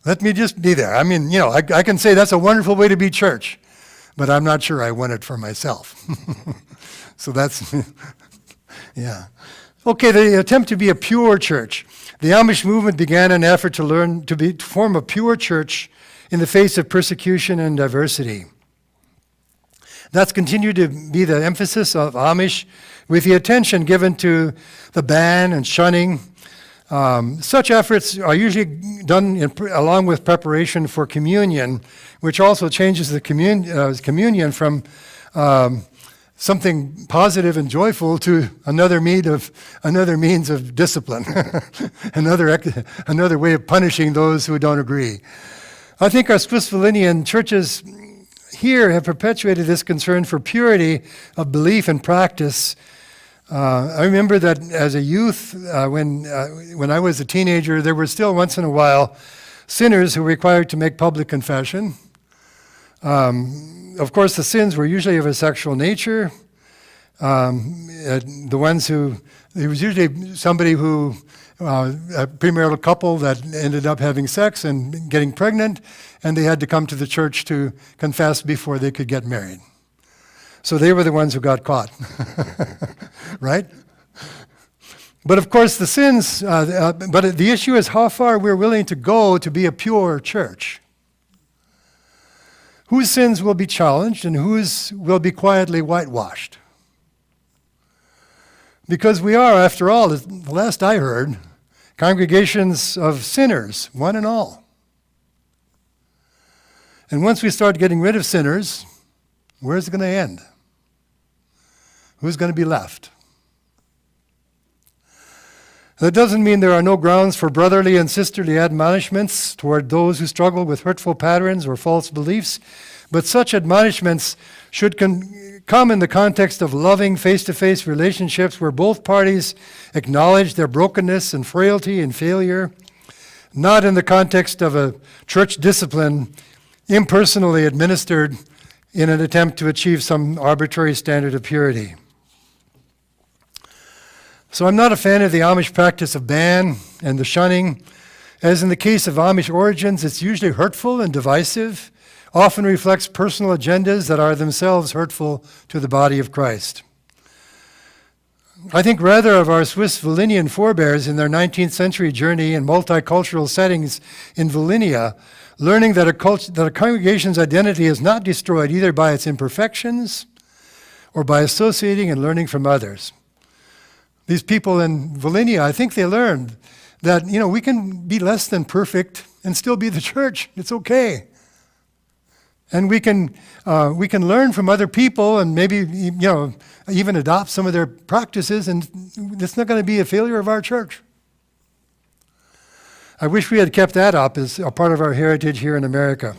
let me just be there. I mean, I can say that's a wonderful way to be church, but I'm not sure I want it for myself. So that's, yeah. Okay, the attempt to be a pure church. The Amish movement began an effort to form a pure church in the face of persecution and diversity. That's continued to be the emphasis of Amish, with the attention given to the ban and shunning. Such efforts are usually done along with preparation for communion, which also changes the communion from something positive and joyful to another means of discipline, another way of punishing those who don't agree. I think our Swissvalinian churches here have perpetuated this concern for purity of belief and practice. I remember that as a youth, when I was a teenager, there were still once in a while sinners who were required to make public confession. Of course, the sins were usually of a sexual nature. It was usually somebody who, a premarital couple that ended up having sex and getting pregnant, and they had to come to the church to confess before they could get married. So they were the ones who got caught, right? But of course, the sins, but the issue is how far we're willing to go to be a pure church. Whose sins will be challenged and whose will be quietly whitewashed? Because we are, after all, the last I heard, congregations of sinners, one and all. And once we start getting rid of sinners, where's it going to end? Who's going to be left? That doesn't mean there are no grounds for brotherly and sisterly admonishments toward those who struggle with hurtful patterns or false beliefs, but such admonishments should come in the context of loving face-to-face relationships where both parties acknowledge their brokenness and frailty and failure, not in the context of a church discipline impersonally administered in an attempt to achieve some arbitrary standard of purity. So I'm not a fan of the Amish practice of ban and the shunning. As in the case of Amish origins, it's usually hurtful and divisive, often reflects personal agendas that are themselves hurtful to the body of Christ. I think rather of our Swiss-Valinian forebears in their 19th century journey in multicultural settings in Volhynia, learning that a congregation's identity is not destroyed either by its imperfections or by associating and learning from others. These people in Volhynia, I think they learned that, we can be less than perfect and still be the church. It's okay. And we can learn from other people and maybe, even adopt some of their practices, and it's not going to be a failure of our church. I wish we had kept that up as a part of our heritage here in America.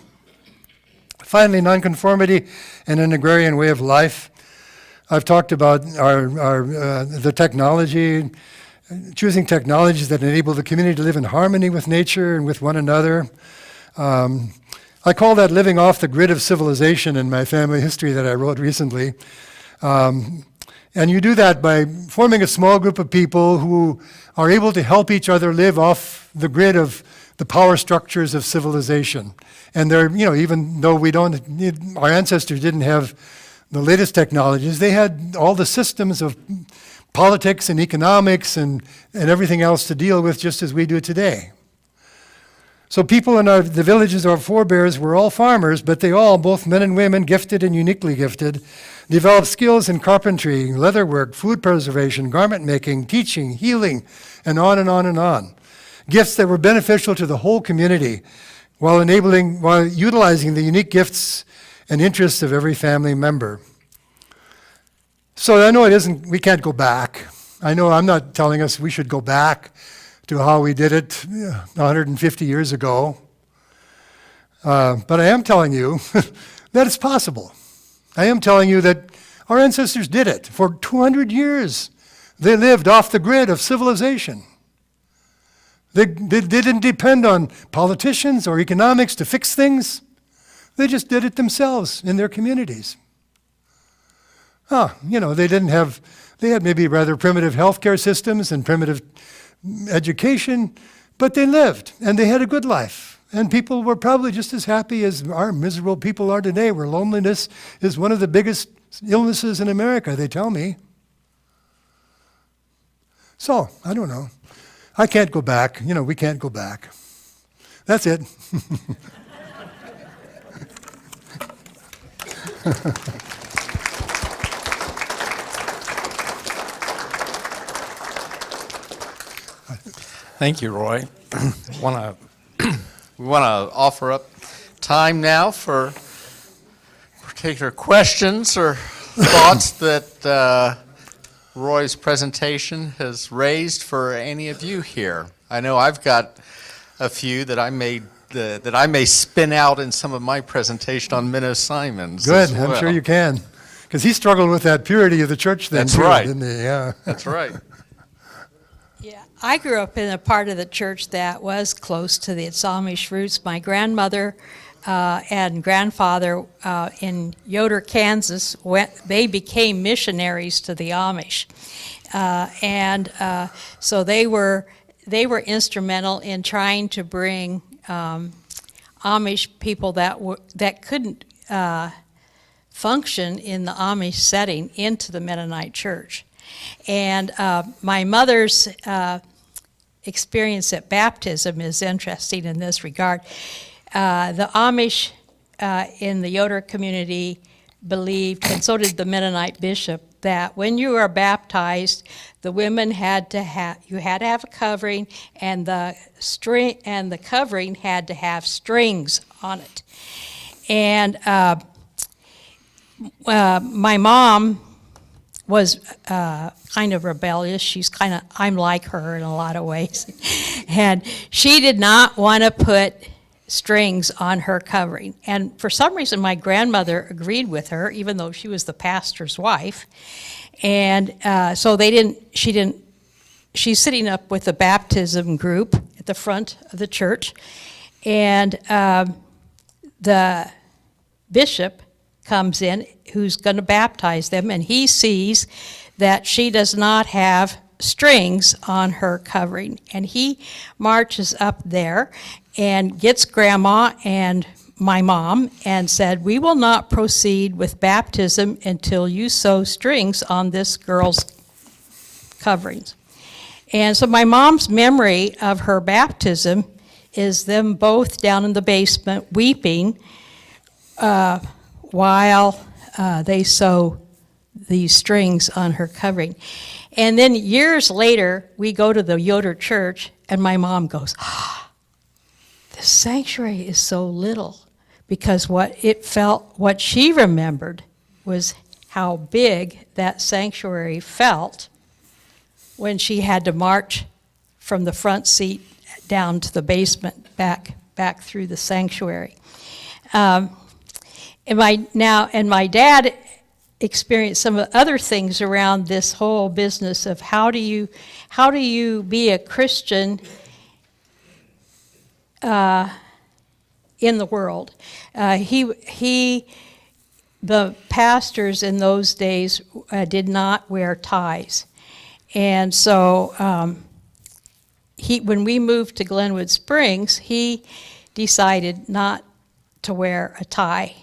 Finally, nonconformity and an agrarian way of life. I've talked about the technology, choosing technologies that enable the community to live in harmony with nature and with one another. I call that living off the grid of civilization in my family history that I wrote recently. And you do that by forming a small group of people who are able to help each other live off the grid of the power structures of civilization. And they're, even though our ancestors didn't have the latest technologies, they had all the systems of politics and economics and everything else to deal with just as we do today. So people in the villages of our forebears were all farmers, but they all, both men and women, gifted and uniquely gifted, developed skills in carpentry, leatherwork, food preservation, garment making, teaching, healing, and on and on and on. Gifts that were beneficial to the whole community while utilizing the unique gifts and interests of every family member. So I know we can't go back. I know I'm not telling us we should go back to how we did it 150 years ago. But I am telling you that it's possible. I am telling you that our ancestors did it for 200 years. They lived off the grid of civilization. They didn't depend on politicians or economics to fix things. They just did it themselves in their communities. They had maybe rather primitive healthcare systems and primitive education, but they lived and they had a good life. And people were probably just as happy as our miserable people are today, where loneliness is one of the biggest illnesses in America, they tell me. So, I don't know. I can't go back. We can't go back. That's it. Thank you, Roy. We want to offer up time now for particular questions or thoughts that Roy's presentation has raised for any of you here. I know I've got a few that I may spin out in some of my presentation on Minnow Simons. Good, well. I'm sure you can. Because he struggled with that purity of the church then. That's too, right. Didn't he? Yeah. That's right. Yeah, I grew up in a part of the church that was close to its Amish roots. My grandmother and grandfather in Yoder, Kansas, they became missionaries to the Amish, so they were instrumental in trying to bring Amish people that couldn't function in the Amish setting into the Mennonite church. And my mother's experience at baptism is interesting in this regard. The Amish in the Yoder community believed, and so did the Mennonite bishop, that when you are baptized, the women had to have a covering, and the covering had to have strings on it. And my mom was kind of rebellious. I'm like her in a lot of ways. And she did not want to put strings on her covering. And for some reason, my grandmother agreed with her, even though she was the pastor's wife. And so she's sitting up with the baptism group at the front of the church. And the bishop comes in, who's going to baptize them, and he sees that she does not have strings on her covering. And he marches up there and gets Grandma and my mom and said, "We will not proceed with baptism until you sew strings on this girl's coverings." And so my mom's memory of her baptism is them both down in the basement weeping while they sew these strings on her covering. And then years later, we go to the Yoder church, and my mom goes, "The sanctuary is so little," because what she remembered was how big that sanctuary felt when she had to march from the front seat down to the basement, back through the sanctuary. And my dad experienced some of the other things around this whole business of how do you be a Christian in the world. The pastors in those days did not wear ties, and so when we moved to Glenwood Springs, he decided not to wear a tie.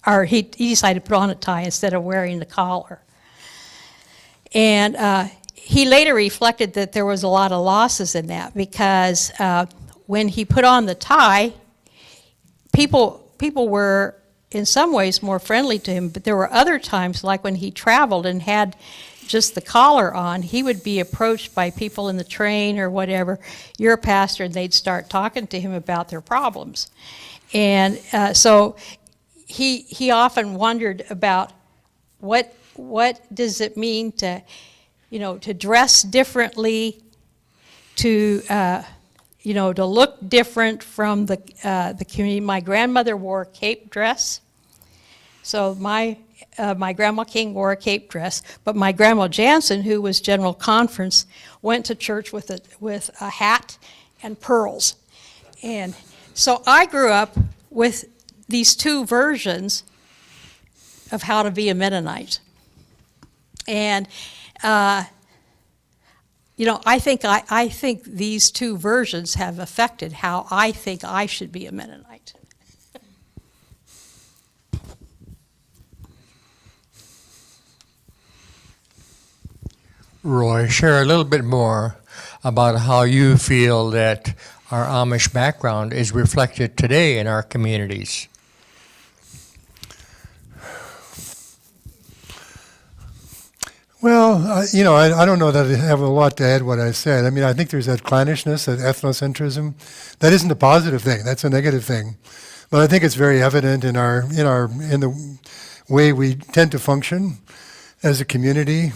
Or he decided to put on a tie instead of wearing the collar. And he later reflected that there was a lot of losses in that, because when he put on the tie, people were in some ways more friendly to him, but there were other times, like when he traveled and had just the collar on, he would be approached by people in the train or whatever, "You're a pastor," and they'd start talking to him about their problems. And so he often wondered about what does it mean to dress differently, to look different from the community. My grandmother wore a cape dress, so my Grandma King wore a cape dress, but my Grandma Jansen, who was General Conference, went to church with a hat and pearls. And so I grew up with these two versions of how to be a Mennonite. And I think these two versions have affected how I think I should be a Mennonite. Roy, share a little bit more about how you feel that our Amish background is reflected today in our communities. Well, I don't know that I have a lot to add what I said. I mean, I think there's that clannishness, that ethnocentrism. That isn't a positive thing. That's a negative thing. But I think it's very evident in the way we tend to function as a community.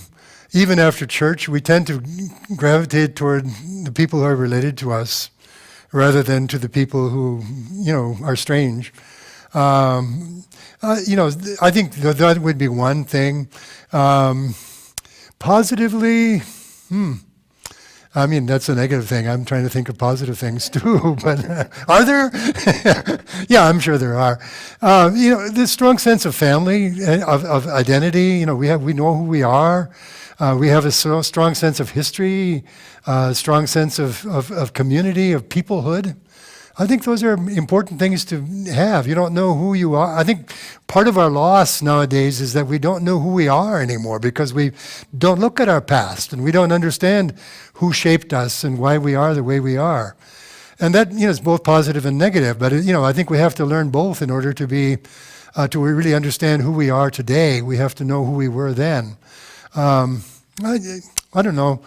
Even after church, we tend to gravitate toward the people who are related to us rather than to the people who, are strange. I think that would be one thing. Positively, I mean, that's a negative thing. I'm trying to think of positive things too, but are there? Yeah, I'm sure there are. The strong sense of family, of identity. We know who we are. We have a strong sense of history, strong sense of community, of peoplehood. I think those are important things to have. You don't know who you are. I think part of our loss nowadays is that we don't know who we are anymore because we don't look at our past and we don't understand who shaped us and why we are the way we are. And that, is both positive and negative. But, I think we have to learn both in order to to really understand who we are today. We have to know who we were then. I don't know.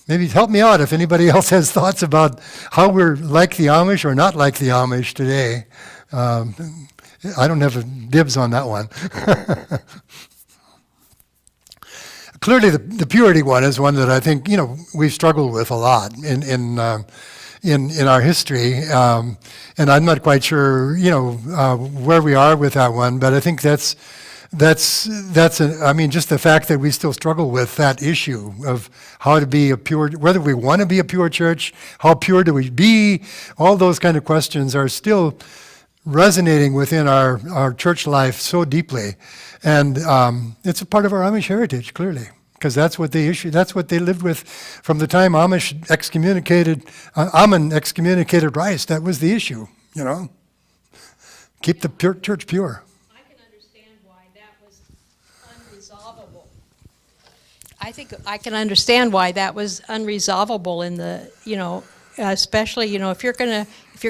Maybe help me out if anybody else has thoughts about how we're like the Amish or not like the Amish today. I don't have a dibs on that one. Clearly, the purity one is one that I think we've struggled with a lot in our history, and I'm not quite sure where we are with that one. But I think just the fact that we still struggle with that issue of how to be a pure, whether we want to be a pure church, how pure do we be, all those kind of questions are still resonating within our church life so deeply. And it's a part of our Amish heritage, clearly, because that's what they lived with from the time Ammon excommunicated Rice. That was the issue, Keep the church pure. I think I can understand why that was unresolvable in the, especially, if you're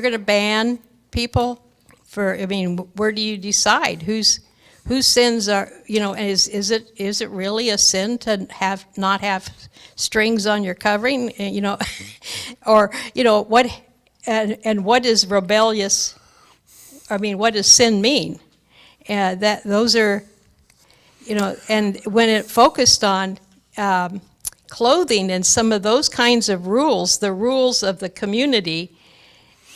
gonna ban people where do you decide whose sins are, is it really a sin to not have strings on your covering, or what, and what is rebellious? I mean, what does sin mean? That those are, and when it focused on clothing and some of those kinds of rules, the rules of the community,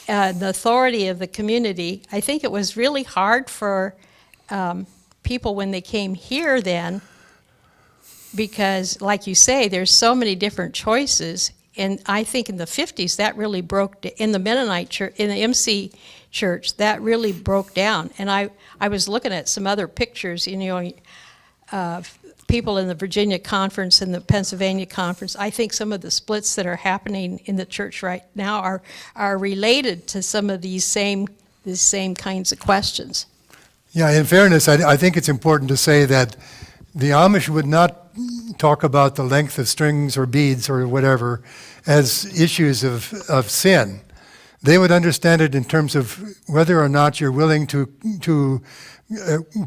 the authority of the community, I think it was really hard for people when they came here then, because like you say, there's so many different choices. And I think in the 50s, that really in the Mennonite church, in the MC church, that really broke down. And I was looking at some other pictures, people in the Virginia conference and the Pennsylvania conference. I think some of the splits that are happening in the church right now are related to some of these same kinds of questions. Yeah, in fairness, I think it's important to say that the Amish would not talk about the length of strings or beads or whatever as issues of sin. They would understand it in terms of whether or not you're willing to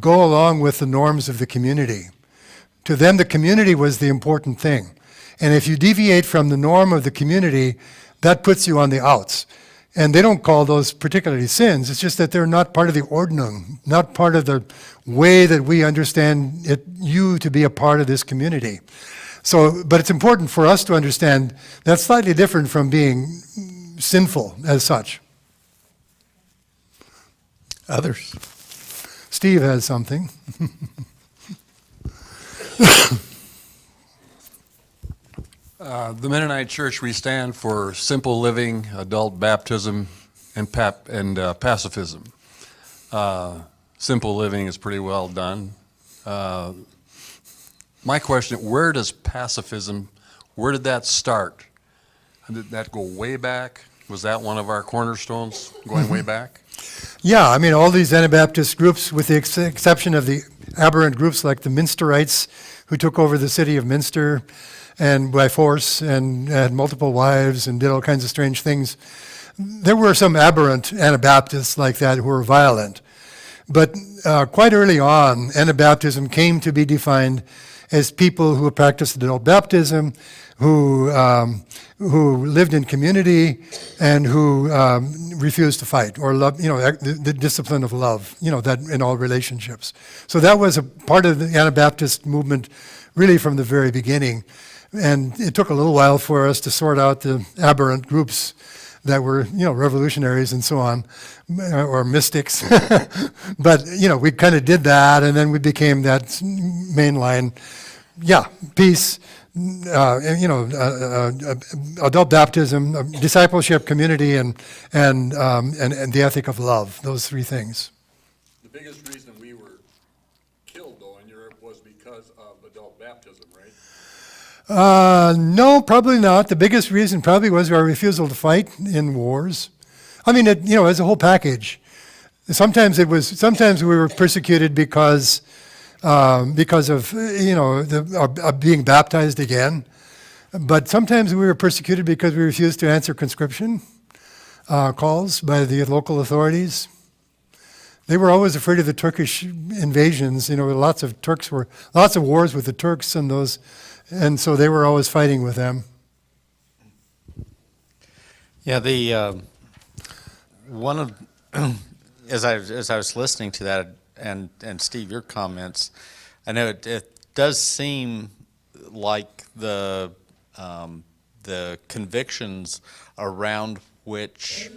go along with the norms of the community. To them, the community was the important thing. And if you deviate from the norm of the community, that puts you on the outs. And they don't call those particularly sins. It's just that they're not part of the ordnung, not part of the way that we understand you to be a part of this community. So, but it's important for us to understand that's slightly different from being sinful as such. Others? Steve has something. The Mennonite Church, we stand for simple living, adult baptism, and pacifism. Simple living is pretty well done. My question, where does pacifism, where did that start? Did that go way back? Was that one of our cornerstones going way back? Yeah, I mean, all these Anabaptist groups, with the exception of the aberrant groups like the Minsterites, who took over the city of Minster and by force and had multiple wives and did all kinds of strange things. There were some aberrant Anabaptists like that who were violent. But quite early on, Anabaptism came to be defined as people who practiced adult baptism, who lived in community, and who refused to fight or love, the discipline of love, that in all relationships. So that was a part of the Anabaptist movement really from the very beginning. And it took a little while for us to sort out the aberrant groups that were, revolutionaries and so on, or mystics. But, we kind of did that, and then we became that mainline, peace, adult baptism, discipleship, community, and the ethic of love, those three things. The biggest reason we were killed, though, in Europe was because of adult baptism, right? No, probably not. The biggest reason probably was our refusal to fight in wars. I mean, as a whole package. Sometimes we were persecuted because of being baptized again. But sometimes we were persecuted because we refused to answer conscription calls by the local authorities. They were always afraid of the Turkish invasions. Lots of wars with the Turks and so they were always fighting with them. Yeah, one of as I was listening to that, and Steve, your comments, I know it does seem like the convictions around which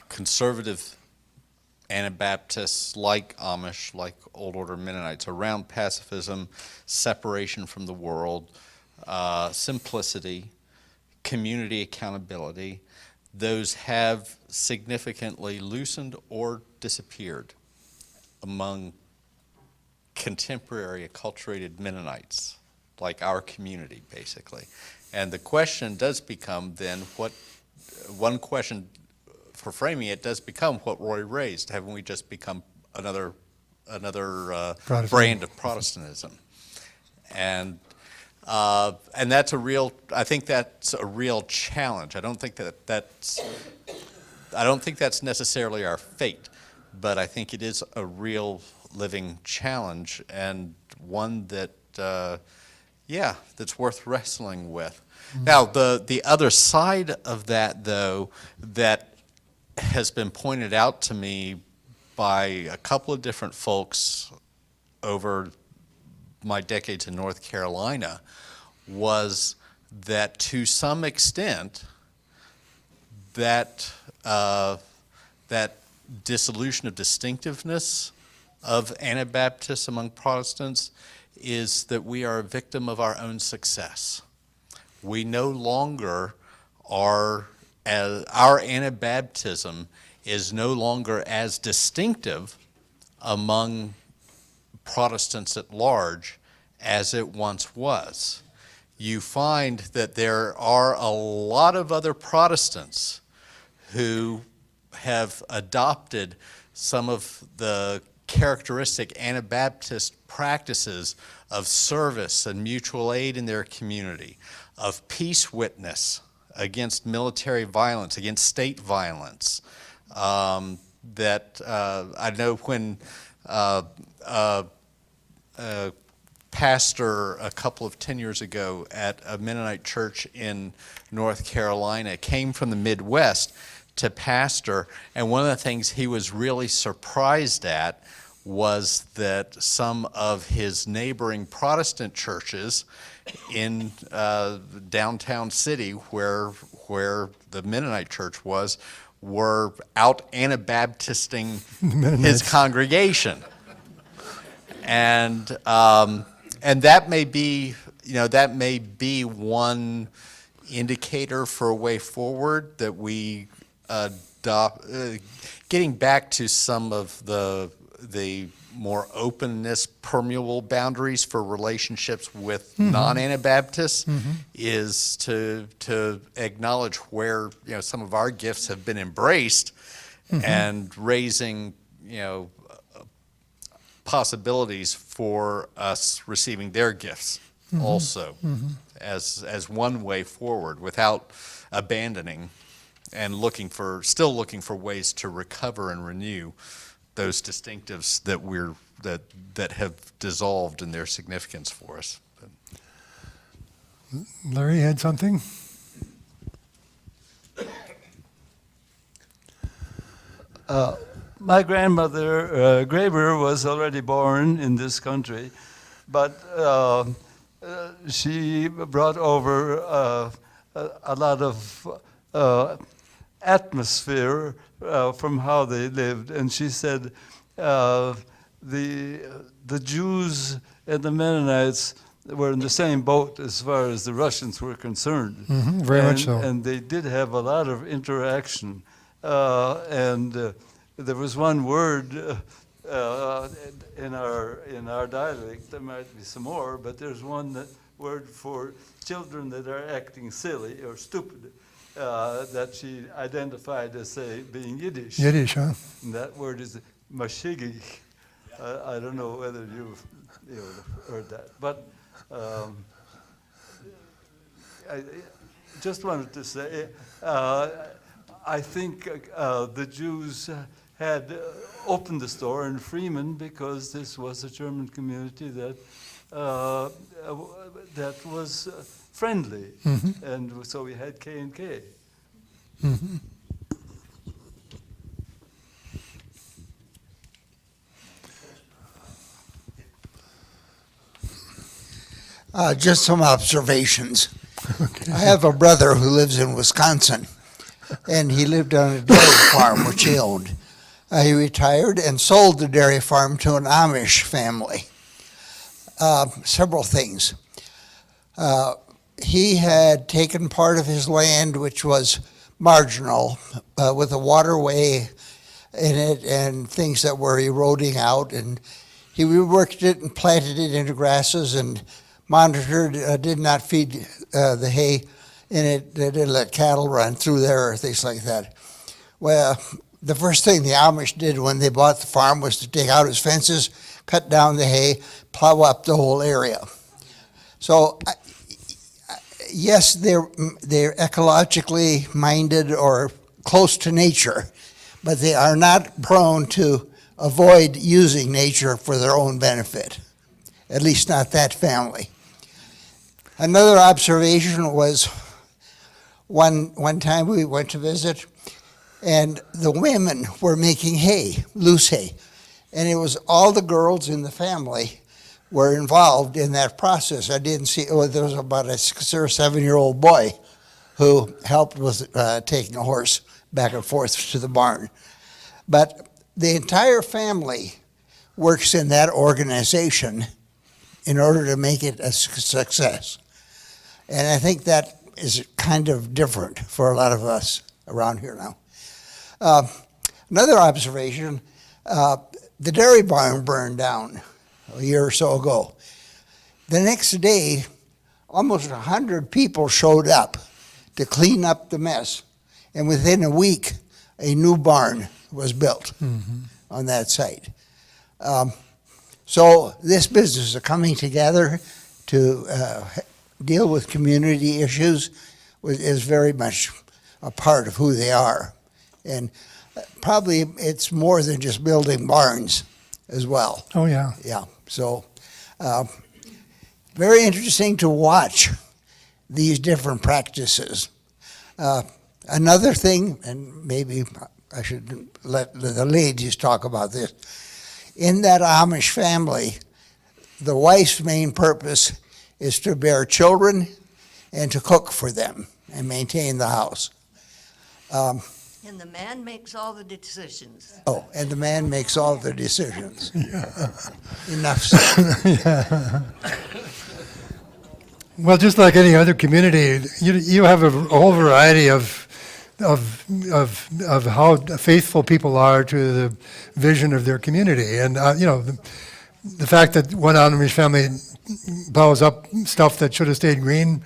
conservative Anabaptists, like Amish, like Old Order Mennonites, around pacifism, separation from the world, simplicity, community accountability, those have significantly loosened or disappeared among contemporary acculturated Mennonites, like our community, basically. And the question does become then, one question for framing it does become what Roy raised. Haven't we just become another brand of Protestantism? And that's I think that's a real challenge. I don't think that's necessarily our fate, but I think it is a real living challenge, and one that that's worth wrestling with. Mm-hmm. Now, the other side of that, though, that has been pointed out to me by a couple of different folks over my decades in North Carolina, was that to some extent that dissolution of distinctiveness of Anabaptists among Protestants is that we are a victim of our own success. We no longer are, our Anabaptism is no longer as distinctive among Protestants at large as it once was. You find that there are a lot of other Protestants who have adopted some of the characteristic Anabaptist practices of service and mutual aid in their community, of peace witness against military violence, against state violence. That I know when pastor a couple of 10 years ago at a Mennonite church in North Carolina came from the Midwest to pastor, and one of the things he was really surprised at was that some of his neighboring Protestant churches in downtown city where the Mennonite church was were out Anabaptisting his congregation. and that may be, that may be one indicator for a way forward that we adopt. Getting back to some of the more openness, permeable boundaries for relationships with non-Anabaptists is to acknowledge where some of our gifts have been embraced and raising possibilities for us receiving their gifts also as one way forward without abandoning and still looking for ways to recover and renew those distinctives that have dissolved in their significance for us. Larry had something? My grandmother, Graber, was already born in this country, but she brought over a lot of atmosphere from how they lived. And she said the Jews and the Mennonites were in the same boat as far as the Russians were concerned. Very much so. And they did have a lot of interaction. There was one word in our dialect. There might be some more, but there's one word for children that are acting silly or stupid that she identified as being Yiddish. Yiddish, huh? And that word is mashigig. I don't know whether you've heard that, but I just wanted to say. I think the Jews had opened the store in Freeman because this was a German community that was friendly, and so we had K&K. Just some observations. I have a brother who lives in Wisconsin, and he lived on a dairy farm which he owned. He retired and sold the dairy farm to an Amish family. Several things. He had taken part of his land, which was marginal, with a waterway in it and things that were eroding out, and he reworked it and planted it into grasses and monitored, did not feed the hay in it, they didn't let cattle run through there or things like that. Well, the first thing the Amish did when they bought the farm was to take out his fences, cut down the hay, plow up the whole area. So, yes, they're ecologically minded or close to nature, but they are not prone to avoid using nature for their own benefit, at least not that family. Another observation was one time we went to visit, and the women were making hay, loose hay, and it was all the girls in the family were involved in that process. I didn't see, there was about a 6 or 7-year-old boy who helped with taking a horse back and forth to the barn. But the entire family works in that organization in order to make it a success. And I think that is kind of different for a lot of us around here now. Another observation, the dairy barn burned down a year or so ago. The next day, almost 100 people showed up to clean up the mess. And within a week, a new barn was built on that site. So this business of coming together to deal with community issues is very much a part of who they are. And probably it's more than just building barns as well. Oh, yeah. Yeah, so very interesting to watch these different practices. Another thing, and maybe I should let the ladies talk about this, in that Amish family, the wife's main purpose is to bear children and to cook for them and maintain the house. And the man makes all the decisions. Oh, and the man makes all the decisions. Enough said. Well, just like any other community, you have a whole variety of how faithful people are to the vision of their community, and the fact that one Amish family plows up stuff that should have stayed green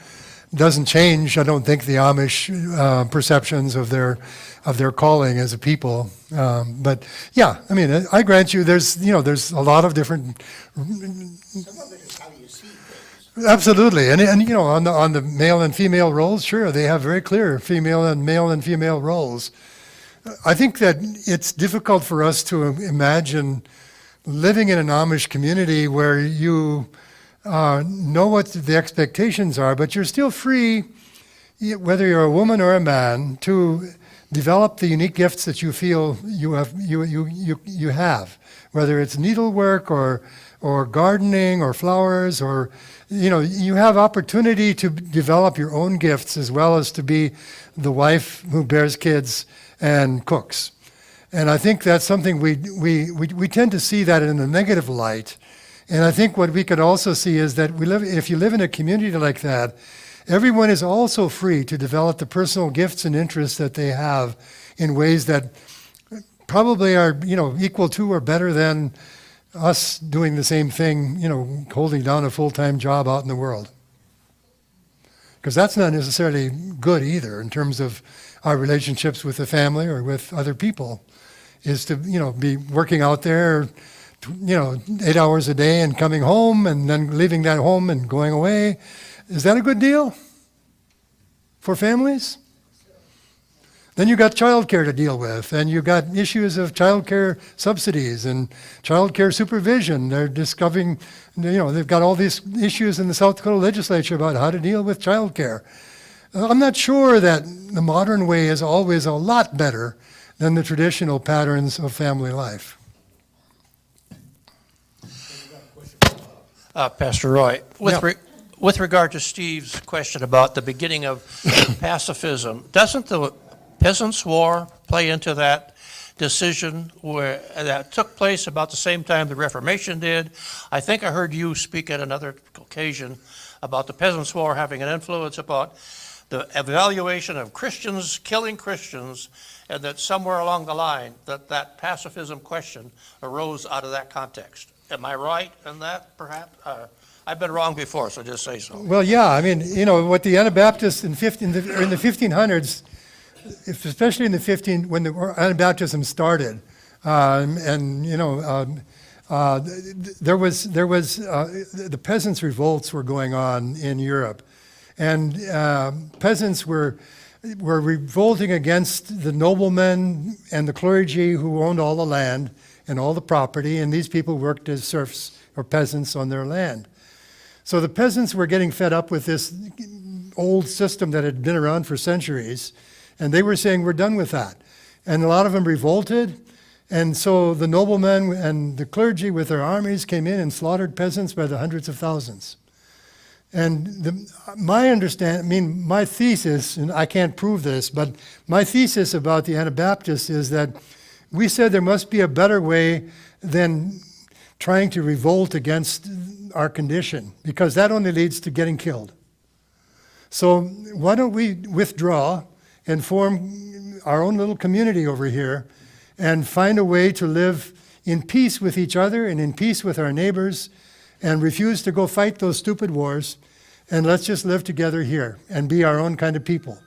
doesn't change, I don't think, the Amish perceptions of their calling as a people. But yeah, I mean, I grant you, there's a lot of different. Some of it is how you see things. Absolutely, and on the male and female roles, sure, they have very clear male and female roles. I think that it's difficult for us to imagine living in an Amish community where you know what the expectations are, but you're still free, whether you're a woman or a man, to develop the unique gifts that you feel you have, whether it's needlework or gardening or flowers, or you have opportunity to develop your own gifts as well as to be the wife who bears kids and cooks. And I think that's something we tend to see that in a negative light. And I think what we could also see is that if you live in a community like that, everyone is also free to develop the personal gifts and interests that they have in ways that probably are, equal to or better than us doing the same thing, holding down a full-time job out in the world. Because that's not necessarily good either in terms of our relationships with the family or with other people, is to, be working out there, 8 hours a day and coming home and then leaving that home and going away. Is that a good deal for families? Then you got childcare to deal with, and you got issues of childcare subsidies and childcare supervision. They're discovering, they've got all these issues in the South Dakota legislature about how to deal with childcare. I'm not sure that the modern way is always a lot better than the traditional patterns of family life. Pastor Roy, Yeah. with regard to Steve's question about the beginning of pacifism, doesn't the Peasants' War play into that decision that took place about the same time the Reformation did? I think I heard you speak at another occasion about the Peasants' War having an influence about the evaluation of Christians killing Christians, and that somewhere along the line that pacifism question arose out of that context. Am I right in that, perhaps? I've been wrong before, so just say so. Well, yeah, I mean, what the Anabaptists in the 1500s, especially when the Anabaptism started, there was the peasants' revolts were going on in Europe, and peasants were revolting against the noblemen and the clergy who owned all the land and all the property, and these people worked as serfs or peasants on their land. So the peasants were getting fed up with this old system that had been around for centuries, and they were saying, we're done with that. And a lot of them revolted, and so the noblemen and the clergy with their armies came in and slaughtered peasants by the hundreds of thousands. And my thesis, and I can't prove this, but my thesis about the Anabaptists is that we said there must be a better way than trying to revolt against our condition, because that only leads to getting killed. So why don't we withdraw and form our own little community over here and find a way to live in peace with each other and in peace with our neighbors, and refuse to go fight those stupid wars, and let's just live together here and be our own kind of people.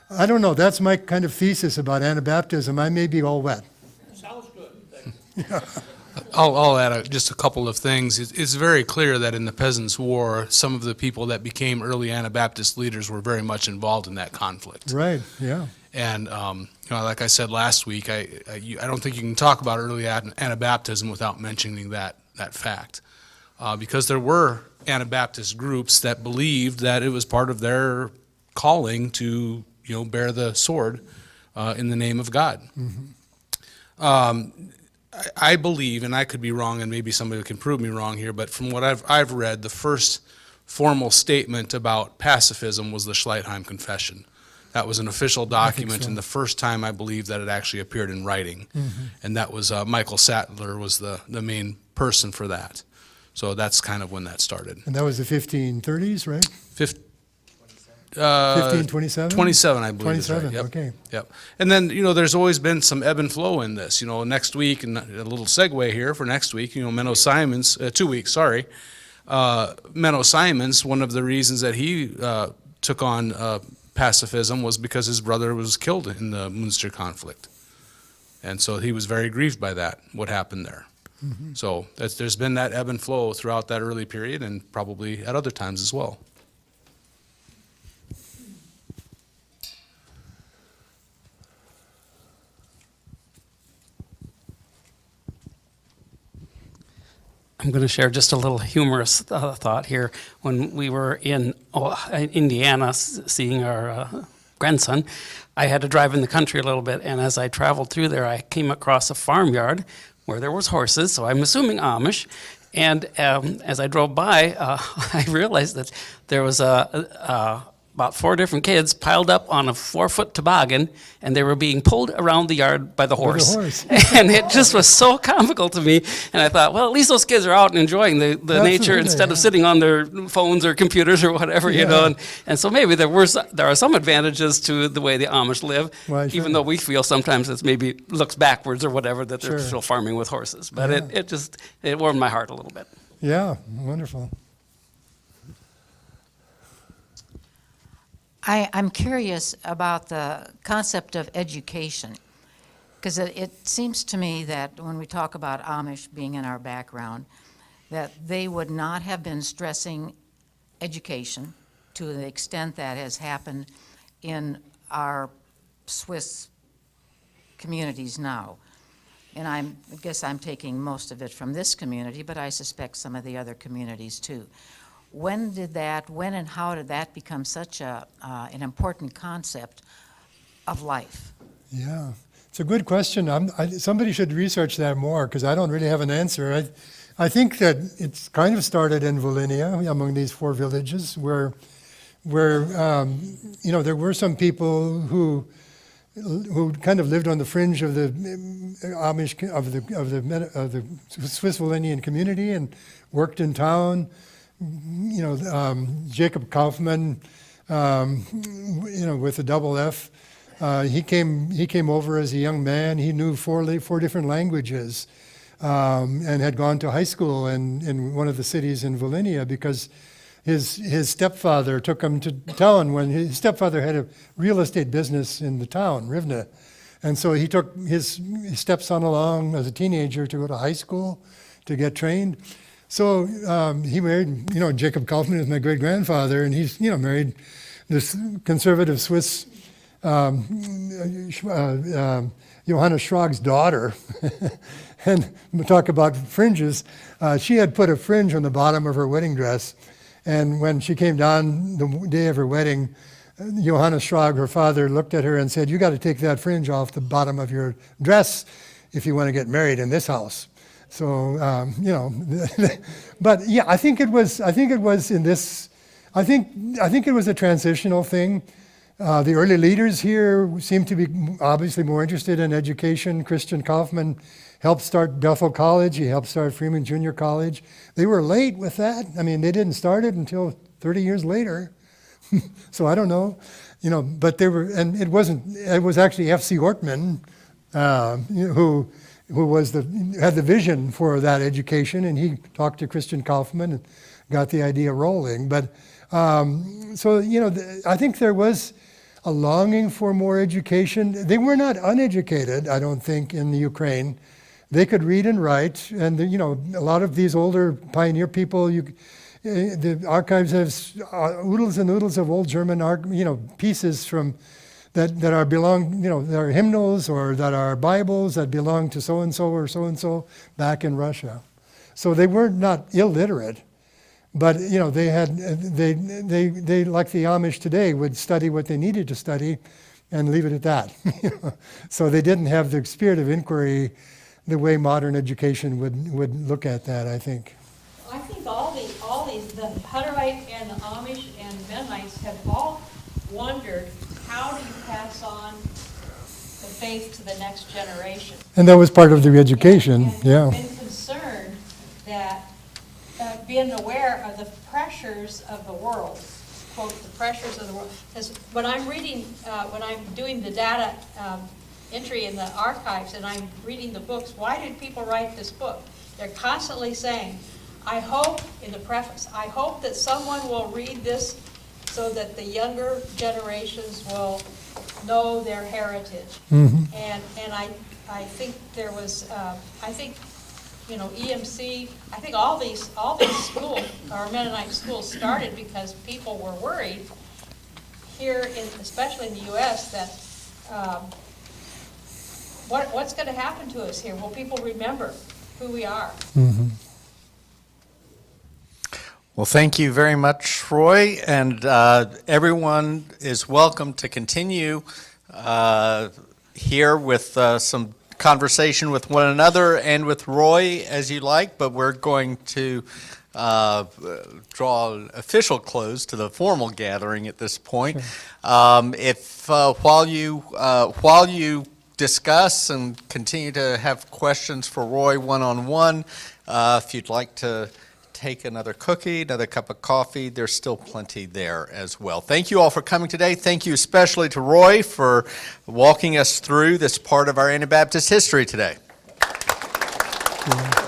I don't know, that's my kind of thesis about Anabaptism. I may be all wet. Sounds good. Thank you. I'll add just a couple of things. It's very clear that in the Peasants' War, some of the people that became early Anabaptist leaders were very much involved in that conflict. Right, yeah. And like I said last week, I don't think you can talk about early Anabaptism without mentioning that fact, because there were Anabaptist groups that believed that it was part of their calling to bear the sword in the name of God. Mm-hmm. I believe, and I could be wrong, and maybe somebody can prove me wrong here, but from what I've read, the first formal statement about pacifism was the Schleitheim Confession. That was an official document, so. and the first time I believe that it actually appeared in writing. And that was Michael Sattler was the main person for that. So that's kind of when that started. And that was the 1530s, right? 1527? 27, I believe. is right. 27, Yep. okay. Yep. And then, there's always been some ebb and flow in this. Next week, and a little segue here for next week, Menno Simons, 2 weeks, sorry. Menno Simons, one of the reasons that he took on pacifism was because his brother was killed in the Munster conflict. And so he was very grieved by that, what happened there. So there's been that ebb and flow throughout that early period and probably at other times as well. I'm going to share just a little humorous thought here. When we were in Indiana seeing our grandson, I had to drive in the country a little bit, and as I traveled through there, I came across a farmyard where there was horses, so I'm assuming Amish. And as I drove by, I realized that there was about 4 different kids piled up on a 4-foot toboggan, and they were being pulled around the yard by the horse. And it just was so comical to me. And I thought, well, at least those kids are out and enjoying the nature instead of sitting on their phones or computers or whatever, And so maybe there are some advantages to the way the Amish live, even though we feel sometimes it maybe looks backwards or whatever, that they're still farming with horses. But it warmed my heart a little bit. Yeah, wonderful. I'm curious about the concept of education, because it seems to me that when we talk about Amish being in our background, that they would not have been stressing education to the extent that has happened in our Swiss communities now. And I guess I'm taking most of it from this community, but I suspect some of the other communities too. When and how did that become such an important concept of life? Yeah, it's a good question. Somebody should research that more because I don't really have an answer. I think that it's kind of started in Volhynia among these 4 villages where there were some people who kind of lived on the fringe of the Amish of the Swiss Volhynian community and worked in town. Jacob Kaufman, with a double F, he came over as a young man. He knew four different languages, and had gone to high school in one of the cities in Volhynia because his stepfather took him to town when his stepfather had a real estate business in the town, Rivne. And so he took his stepson along as a teenager to go to high school to get trained. So he married, Jacob Kaufman is my great-grandfather, and he's, married this conservative Swiss Johanna Schrag's daughter. And we talk about fringes. She had put a fringe on the bottom of her wedding dress, and when she came down the day of her wedding, Johanna Schrag, her father, looked at her and said, "You got to take that fringe off the bottom of your dress if you want to get married in this house." So but yeah, I think it was in this. I think it was a transitional thing. The early leaders here seemed to be obviously more interested in education. Christian Kaufman helped start Bethel College. He helped start Freeman Junior College. They were late with that. I mean, they didn't start it until 30 years later. So I don't know, But they were, and it was actually F.C. Ortman who had the vision for that education, and he talked to Christian Kaufman and got the idea rolling. But I think there was a longing for more education. They were not uneducated, I don't think, in the Ukraine. They could read and write, and a lot of these older pioneer people, the archives have oodles and oodles of old German pieces from that are that are hymnals or that are Bibles that belong to so and so back in Russia. So they were not illiterate, but they had they like the Amish today would study what they needed to study, and leave it at that. So they didn't have the spirit of inquiry the way modern education would look at that, I think. I think all these, the Hutterite and the Amish and Mennonites have all wondered, how do you pass on the faith to the next generation? And that was part of the education, yeah. And been concerned that, being aware of the pressures of the world, quote, the pressures of the world. Because when I'm reading, when I'm doing the data entry in the archives and I'm reading the books, why did people write this book? They're constantly saying, I hope, in the preface, I hope that someone will read this so that the younger generations will know their heritage. Mhm. And I think there was, I think, you know, EMC, I think all these schools, or Mennonite schools, started because people were worried here, especially in the U.S., that what's going to happen to us here? Will people remember who we are? Mhm. Well, thank you very much, Roy, and everyone is welcome to continue here with some conversation with one another and with Roy as you like, but we're going to draw an official close to the formal gathering at this point. Sure. While you discuss and continue to have questions for Roy one-on-one, if you'd like to take another cookie, another cup of coffee, there's still plenty there as well. Thank you all for coming today. Thank you especially to Roy for walking us through this part of our Anabaptist history today. Yeah.